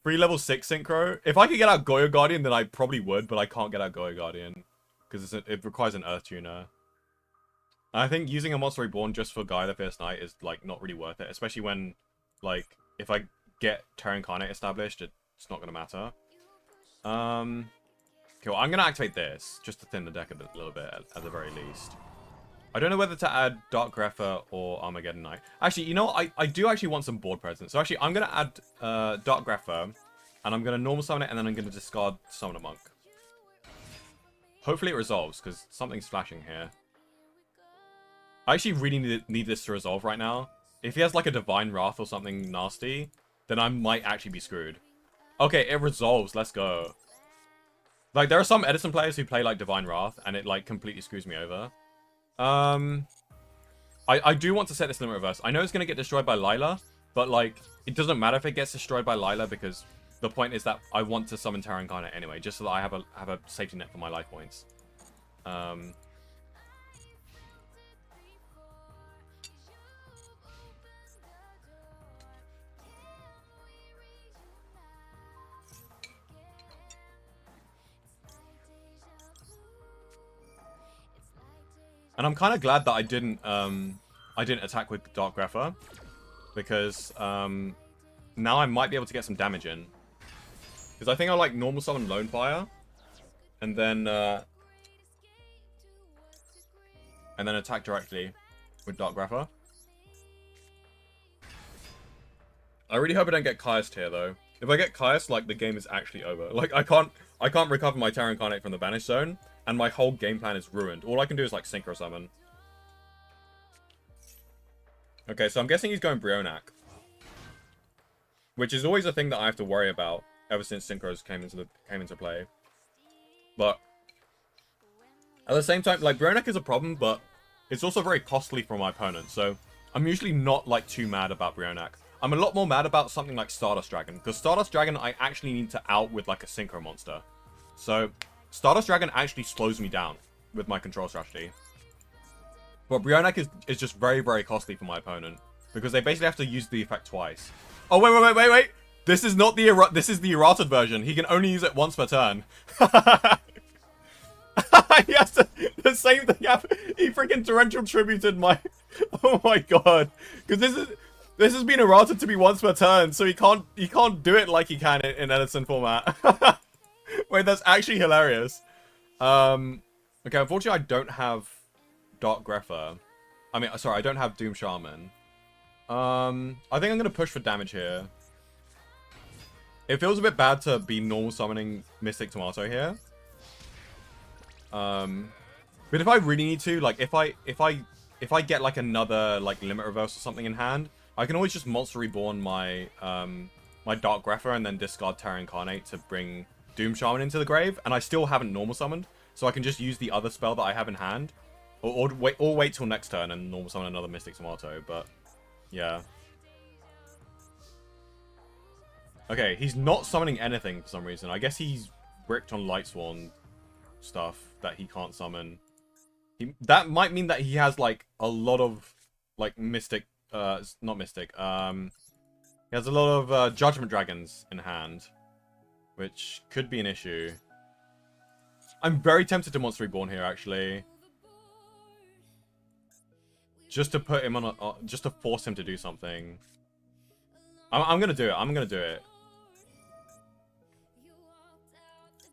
free level 6 synchro. If I could get out Goyo Guardian, then I probably would, but I can't get out Goyo Guardian. Because it requires an Earth Tuner. I think using a Monster Reborn just for Gaia the Fierce Knight is, like, not really worth it. Especially when, like, if I get Terra Incarnate established, it's not going to matter. Okay, well, I'm going to activate this, just to thin the deck a little bit, at the very least. I don't know whether to add Dark Grepher or Armageddon Knight. Actually, you know what? I do actually want some board presence. So actually, I'm going to add Dark Grepher, and I'm going to normal summon it, and then I'm going to discard Summon a Monk. Hopefully it resolves, because something's flashing here. I actually really need this to resolve right now. If he has, like, a Divine Wrath or something nasty, then I might actually be screwed. Okay, it resolves. Let's go. Like, there are some Edison players who play, like, Divine Wrath, and it, like, completely screws me over. I do want to set this limit reverse. I know it's going to get destroyed by Lila, but, like, it doesn't matter if it gets destroyed by Lila, because the point is that I want to summon Terra Incarnate anyway, just so that I have a safety net for my life points. And I'm kind of glad that I didn't attack with Dark Grepher, because now I might be able to get some damage in. Because I think I'll, like, normal summon Lone Fire, and then attack directly with Dark Grepher. I really hope I don't get Caiused here, though. If I get Caiused, like, the game is actually over. Like, I can't recover my Terra Incarnate from the Banished Zone, and my whole game plan is ruined. All I can do is, like, Synchro Summon. Okay, so I'm guessing he's going Brionac. Which is always a thing that I have to worry about ever since Synchros came into play. But at the same time, like, Brionac is a problem, but it's also very costly for my opponent. So I'm usually not, like, too mad about Brionac. I'm a lot more mad about something like Stardust Dragon, because Stardust Dragon I actually need to out with, like, a Synchro monster. So Stardust Dragon actually slows me down with my control strategy. But Brionac is just very, very costly for my opponent. Because they basically have to use the effect twice. Oh, wait. This is not the this is the errated version. He can only use it once per turn. Yes, the same thing happened. He freaking torrential tributed my... Oh my god. Because this has been errated to be once per turn, so he can't do it like he can in Edison format. Wait, that's actually hilarious. Okay, unfortunately I don't have Dark Grepher. I mean, sorry, I don't have Doom Shaman. I think I'm gonna push for damage here. It feels a bit bad to be normal summoning Mystic Tomato here. But if I really need to, like, if I get like another like Limit Reverse or something in hand, I can always just Monster Reborn my my Dark Grepher and then discard Terra Incarnate to bring Doom Shaman into the grave, and I still haven't normal summoned, so I can just use the other spell that I have in hand, or wait till next turn and normal summon another Mystic Tomato. But yeah. Okay, he's not summoning anything for some reason. I guess he's bricked on Lightsworn stuff that he can't summon. That might mean that he has like a lot of like Mystic, not Mystic. He has a lot of Judgment Dragons in hand, which could be an issue. I'm very tempted to Monster Reborn here, actually. Just to put him on a, just to force him to do something. I'm gonna do it. I'm gonna do it.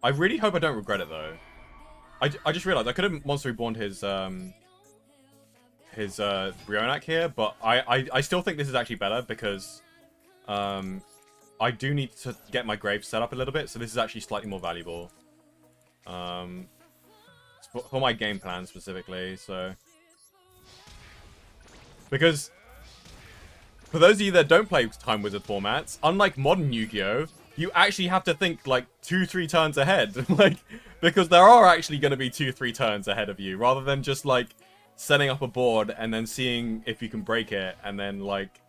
I really hope I don't regret it though. I just realized I could have Monster Reborn his Brionac here, but I still think this is actually better because I do need to get my grave set up a little bit, so this is actually slightly more valuable. For my game plan specifically, so. Because, for those of you that don't play Time Wizard formats, unlike modern Yu-Gi-Oh!, you actually have to think like 2-3 turns ahead. Like, because there are actually going to be 2-3 turns ahead of you, rather than just like setting up a board and then seeing if you can break it, and then like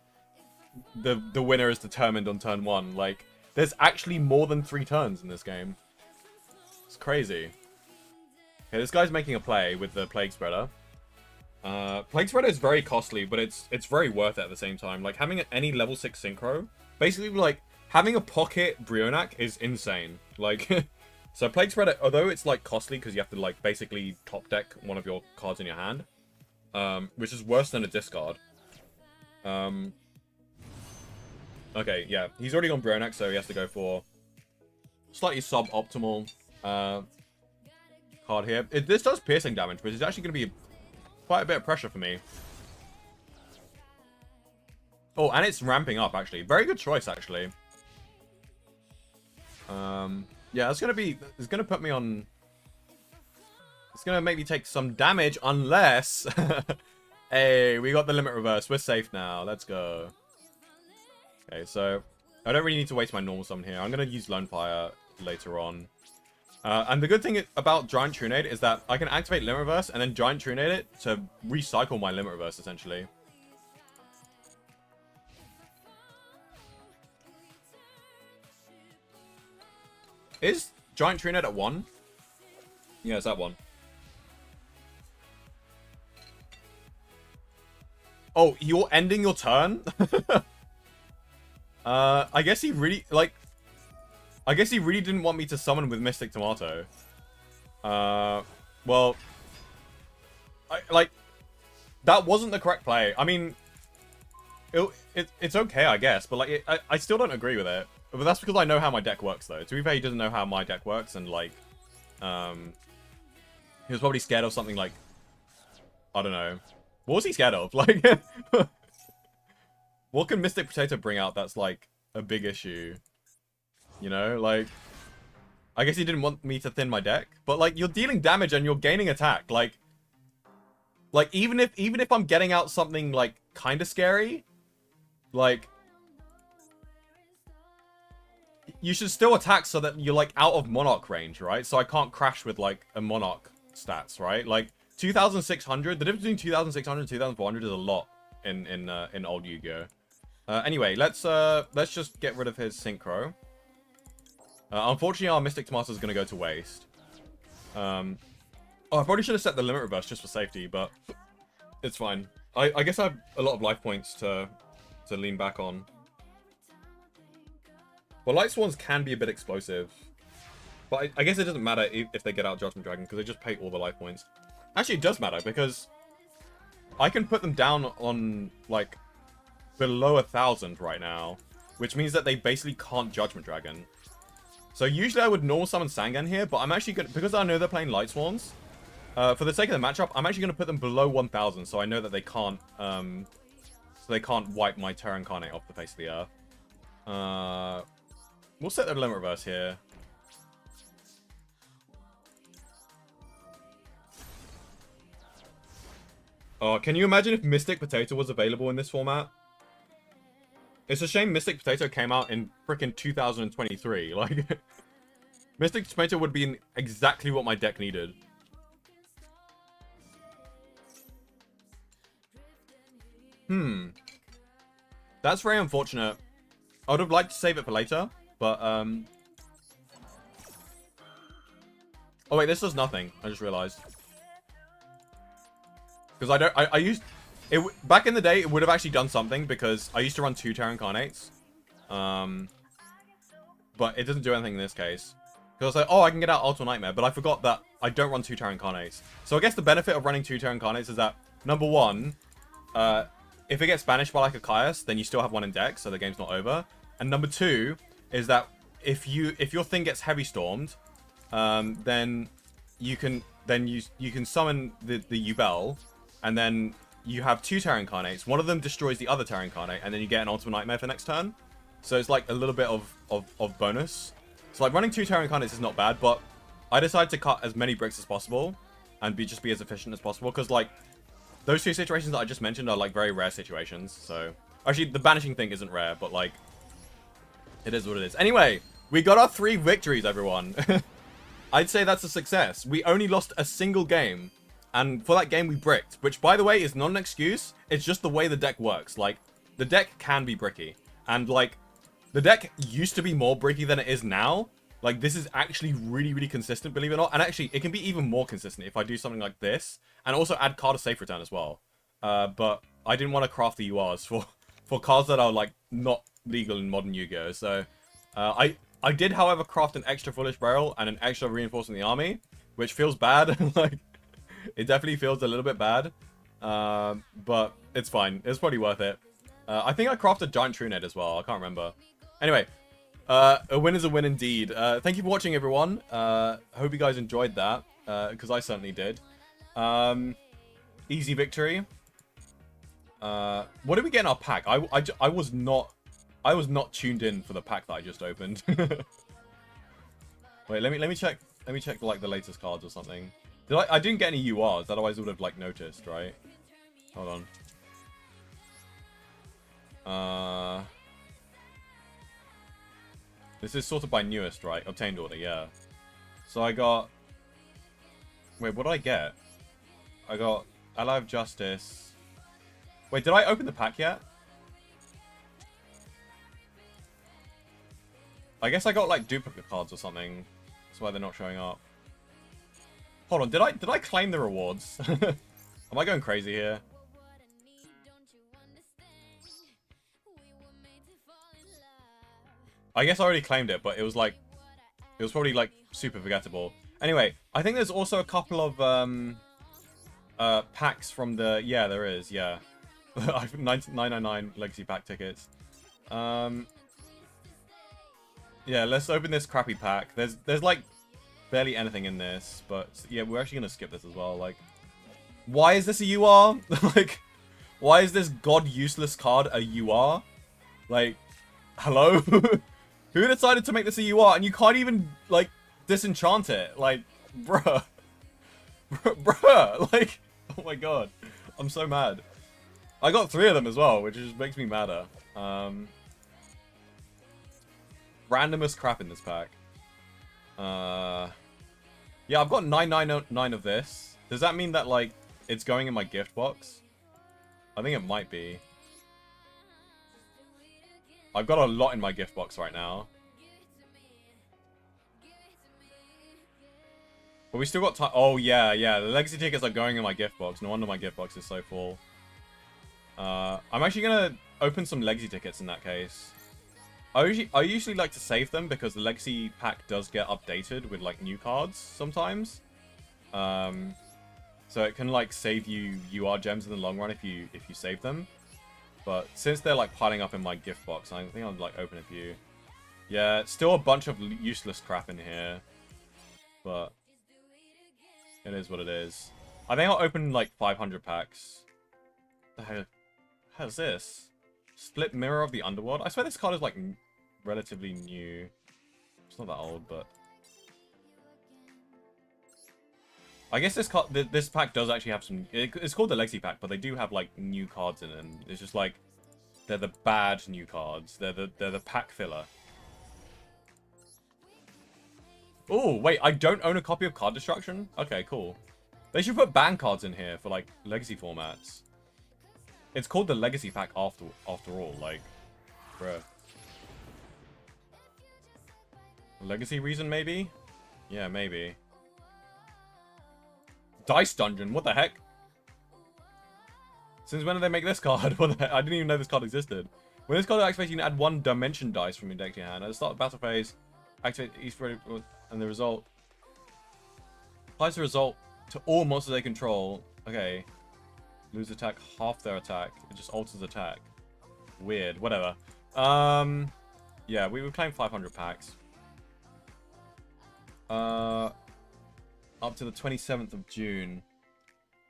the winner is determined on turn 1. Like, there's actually more than 3 turns in this game. It's crazy. Okay, this guy's making a play with the Plague Spreader. Plague Spreader is very costly, but it's very worth it at the same time. Like, having any level 6 synchro, basically, like, having a pocket Brionac is insane. Like, so Plague Spreader, although it's, like, costly because you have to, like, basically top deck one of your cards in your hand, which is worse than a discard. Okay, yeah, he's already gone Brionac, so he has to go for slightly suboptimal card here. This does piercing damage, but it's actually going to be quite a bit of pressure for me. Oh, and it's ramping up, actually. Very good choice, actually. Yeah, it's gonna put me on... It's gonna make me take some damage, unless... Hey, we got the Limit Reverse. We're safe now. Let's go. Okay, so... I don't really need to waste my normal summon here. I'm gonna use Lone Fire later on. And the good thing about Giant Trunade is that I can activate Limit Reverse and then Giant Trunade it to recycle my Limit Reverse, essentially. Is Giant Trunade at 1? Yeah, it's at 1. Oh, you're ending your turn? I guess he really, like... I guess he really didn't want me to summon with Mystic Tomato. Well... that wasn't the correct play. I mean... It's okay, I guess, but, like, I still don't agree with it. But that's because I know how my deck works, though. To be fair, he doesn't know how my deck works, and, like... he was probably scared of something like... I don't know. What was he scared of? Like... what can Mystic Potato bring out that's, like, a big issue? You know, like... I guess he didn't want me to thin my deck. But, like, you're dealing damage and you're gaining attack. Like, even if I'm getting out something, like, kind of scary... Like... You should still attack so that you're, like, out of Monarch range, right? So I can't crash with, like, a Monarch stats, right? Like, 2,600... The difference between 2,600 and 2,400 is a lot in old Yu-Gi-Oh! Anyway, let's just get rid of his Synchro. Unfortunately, our Mystic Tomato is going to go to waste. Oh, I probably should have set the Limit Reverse just for safety, but... It's fine. I guess I have a lot of life points to lean back on. Well, Light Swans can be a bit explosive. But I guess it doesn't matter if they get out Judgment Dragon, because they just pay all the life points. Actually, it does matter, because I can put them down on, like, below 1,000 right now. Which means that they basically can't Judgment Dragon. So usually I would normal summon Sangan here, but I'm actually going to, because I know they're playing Light Swans, for the sake of the matchup, I'm actually going to put them below 1,000, so I know that they can't, wipe my Terra Incarnate off the face of the earth. We'll set the limit reverse here. Oh, can you imagine if Mystic Potato was available in this format? It's a shame Mystic Potato came out in frickin' 2023. Like, Mystic Potato would be exactly what my deck needed. That's very unfortunate. I would have liked to save it for later, but, oh wait, this does nothing. I just realized. Because I used... Back in the day, it would have actually done something, because I used to run 2 Terra Incarnates. But it doesn't do anything in this case. Because I was like, oh, I can get out Ultimate Nightmare, but I forgot that I don't run 2 Terra Incarnates. So I guess the benefit of running 2 Terra Incarnates is that, number one, if it gets banished by like a Caius, then you still have one in deck, so the game's not over. And number two is that if your thing gets heavy stormed, then you can summon the Yubel, and then you have 2 Terra Incarnates. One of them destroys the other Terra Incarnate, and then you get an Ultimate Nightmare for next turn. So it's like a little bit of bonus. So like running 2 Terra Incarnates is not bad, but I decided to cut as many bricks as possible and just be as efficient as possible, because like those 2 situations that I just mentioned are like very rare situations. So actually the banishing thing isn't rare, but like it is what it is. Anyway, we got our 3 victories, everyone. I'd say that's a success. We only lost a single game, and for that game we bricked, which by the way is not an excuse. It's just the way the deck works. Like the deck can be bricky, and like the deck used to be more bricky than it is now. Like this is actually really, really consistent, believe it or not. And actually it can be even more consistent if I do something like this, and also add card of safe return as well. But I didn't want to craft the URs for cards that are like not legal in modern Yu-Gi-Oh. So I did, however, craft an extra Foolish Burial and an extra Reinforcing the Army, which feels bad. Like it definitely feels a little bit bad, but it's fine. It's probably worth it. I think I crafted Giant Truenet as well. I can't remember. Anyway, a win is a win indeed. Thank you for watching, everyone. Hope you guys enjoyed that, because I certainly did. Easy victory. What did we get in our pack? I was not tuned in for the pack that I just opened. Wait, let me check. Let me check like the latest cards or something. I didn't get any URs, otherwise I would have like noticed, right? Hold on. This is sorted by newest, right? Obtained order, yeah. So I got... Wait, what did I get? I got Ally of Justice. Wait, did I open the pack yet? I guess I got like duplicate cards or something. That's why they're not showing up. Hold on, did I claim the rewards? Am I going crazy here? I guess I already claimed it, but it was like... It was probably like super forgettable. Anyway, I think there's also a couple of packs from the... Yeah, there is, yeah. 999 Legacy Pack tickets. Yeah, let's open this crappy pack. There's like barely anything in this, but yeah, we're actually gonna skip this as well. Like, why is this a UR? Like, why is this god useless card a UR? Like, hello? Who decided to make this a UR and you can't even like disenchant it? Like, bruh. Bruh, like, oh my god. I'm so mad. I got 3 of them as well, which just makes me madder. Randomest crap in this pack. Yeah, I've got 999 of this. Does that mean that, like, it's going in my gift box? I think it might be. I've got a lot in my gift box right now. But we still got time. Oh, yeah, yeah. The legacy tickets are going in my gift box. No wonder my gift box is so full. I'm actually going to open some legacy tickets in that case. I usually like to save them because the legacy pack does get updated with, like, new cards sometimes. So it can, like, save you UR gems in the long run if you save them. But since they're, like, piling up in my gift box, I think I'll, like, open a few. Yeah, still a bunch of useless crap in here. But it is what it is. I think I'll open, like, 500 packs. What the hell is this? Split Mirror of the Underworld? I swear this card is, like, relatively new. It's not that old, but... I guess this pack does actually have some... It's called the Legacy Pack, but they do have, like, new cards in it. And it's just, like... They're the bad new cards. They're the pack filler. Oh, wait, I don't own a copy of Card Destruction? Okay, cool. They should put ban cards in here for, like, Legacy formats. It's called the Legacy Pack after all, like... Bruh. Legacy reason, maybe? Yeah, maybe. Dice Dungeon, what the heck? Since when did they make this card? What the heck? I didn't even know this card existed. When this card activates, you can add 1 dimension dice from your deck to your hand. At the start of battle phase, activate each and the result applies the result to all monsters they control. Okay. Lose attack, half their attack. It just alters attack. Weird. Whatever. Yeah, we would claim 500 packs. Up to the 27th of June.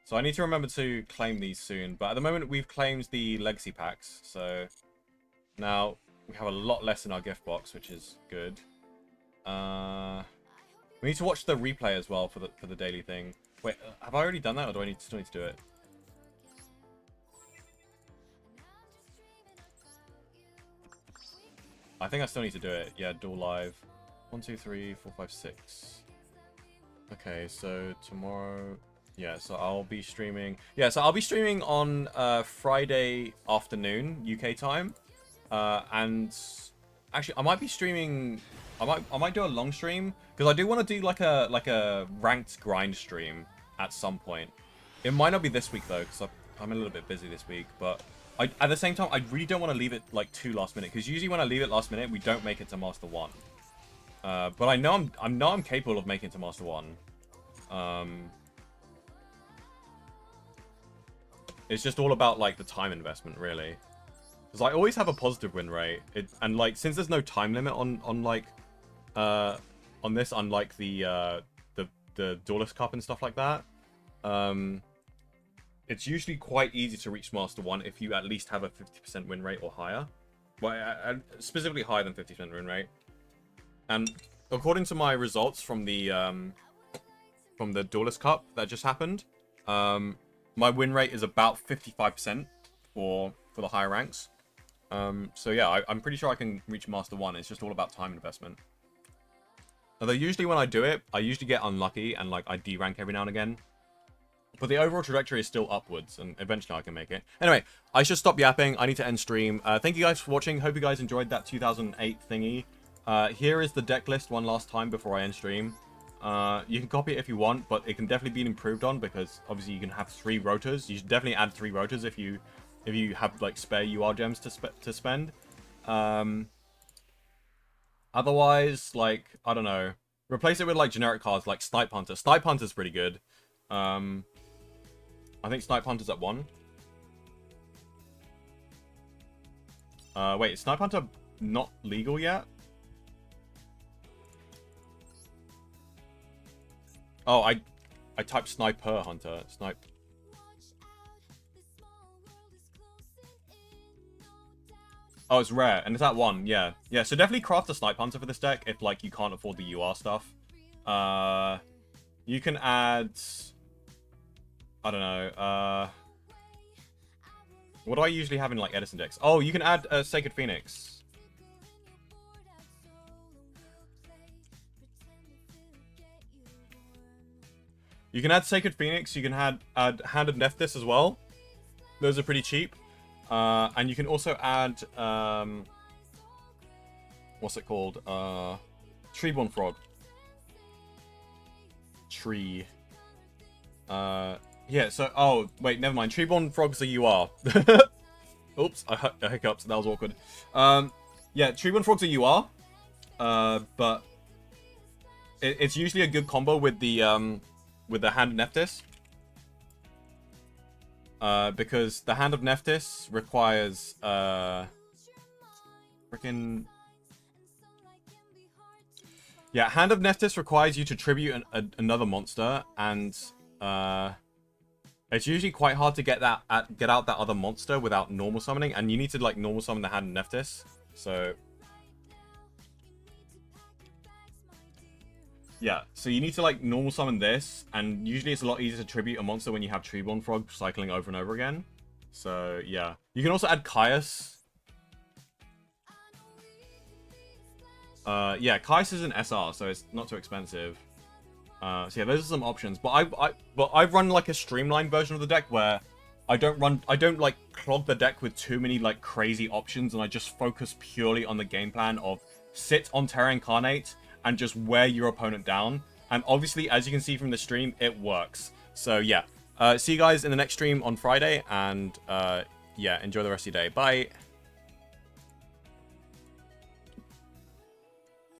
So I need to remember to claim these soon. But at the moment, we've claimed the legacy packs. So now we have a lot less in our gift box, which is good. We need to watch the replay as well for the daily thing. Wait, have I already done that, or do I still need to do it? I think I still need to do it. Yeah, Duel Live. 1, 2, 3, 4, 5, 6. Okay, so tomorrow... Yeah, so I'll be streaming... Yeah, so I'll be streaming on Friday afternoon, UK time. And... Actually, I might be streaming... I might do a long stream. Because I do want to do like a ranked grind stream at some point. It might not be this week, though, because I'm a little bit busy this week. But at the same time, I really don't want to leave it like too last minute. Because usually when I leave it last minute, we don't make it to Master 1. But I know I'm capable of making it to Master 1. It's just all about like the time investment, really. Because I always have a positive win rate. And like since there's no time limit on like on this, unlike the Duelist Cup and stuff like that, it's usually quite easy to reach Master 1 if you at least have a 50% win rate or higher. Well, specifically higher than 50% win rate. And according to my results from the Duelist Cup that just happened, my win rate is about 55% for the higher ranks. So yeah, I'm pretty sure I can reach Master 1. It's just all about time investment. Although usually when I do it, I usually get unlucky and like I D-rank every now and again. But the overall trajectory is still upwards, and eventually I can make it. Anyway, I should stop yapping. I need to end stream. Thank you guys for watching. Hope you guys enjoyed that 2008 thingy. Here is the deck list one last time before I end stream. You can copy it if you want, but it can definitely be improved on because obviously you can have 3 rotors. You should definitely add 3 rotors if you have like spare UR gems to spend. Otherwise, like I don't know, replace it with like generic cards like Snipe Hunter. Snipe Hunter's pretty good. I think Snipe Hunter's at 1. Wait, is Snipe Hunter not legal yet? Oh, I typed Sniper Hunter. Snipe. Oh, it's rare, and it's at 1, yeah. Yeah, so definitely craft a Snipe Hunter for this deck if, like, you can't afford the UR stuff. You can add... I don't know, what do I usually have in, like, Edison decks? Oh, you can add Sacred Phoenix. You can add Sacred Phoenix, you can add Hand of Nephthys as well. Those are pretty cheap. And you can also add, what's it called? Treeborn Frog. tree. Yeah, so, oh, wait, never mind. Treeborn frogs are UR. Oops, I hiccuped. That was awkward. Yeah, Treeborn frogs are UR. But it's usually a good combo with the Hand of Nephthys. Because the Hand of Nephthys requires, freaking... Yeah, Hand of Nephthys requires you to tribute another monster, and, it's usually quite hard to get out that other monster without normal summoning, and you need to, like, normal summon the Hand of Nephthys, so... Yeah, so you need to, like, normal summon this, and usually it's a lot easier to tribute a monster when you have Treeborn Frog cycling over and over again. So, yeah. You can also add Caius. Yeah, Caius is an SR, so it's not too expensive. So yeah, those are some options. But I've run like a streamlined version of the deck where I don't like clog the deck with too many like crazy options, and I just focus purely on the game plan of sit on Terra Incarnate and just wear your opponent down. And obviously, as you can see from the stream, it works. So yeah, see you guys in the next stream on Friday, and yeah, enjoy the rest of your day. Bye.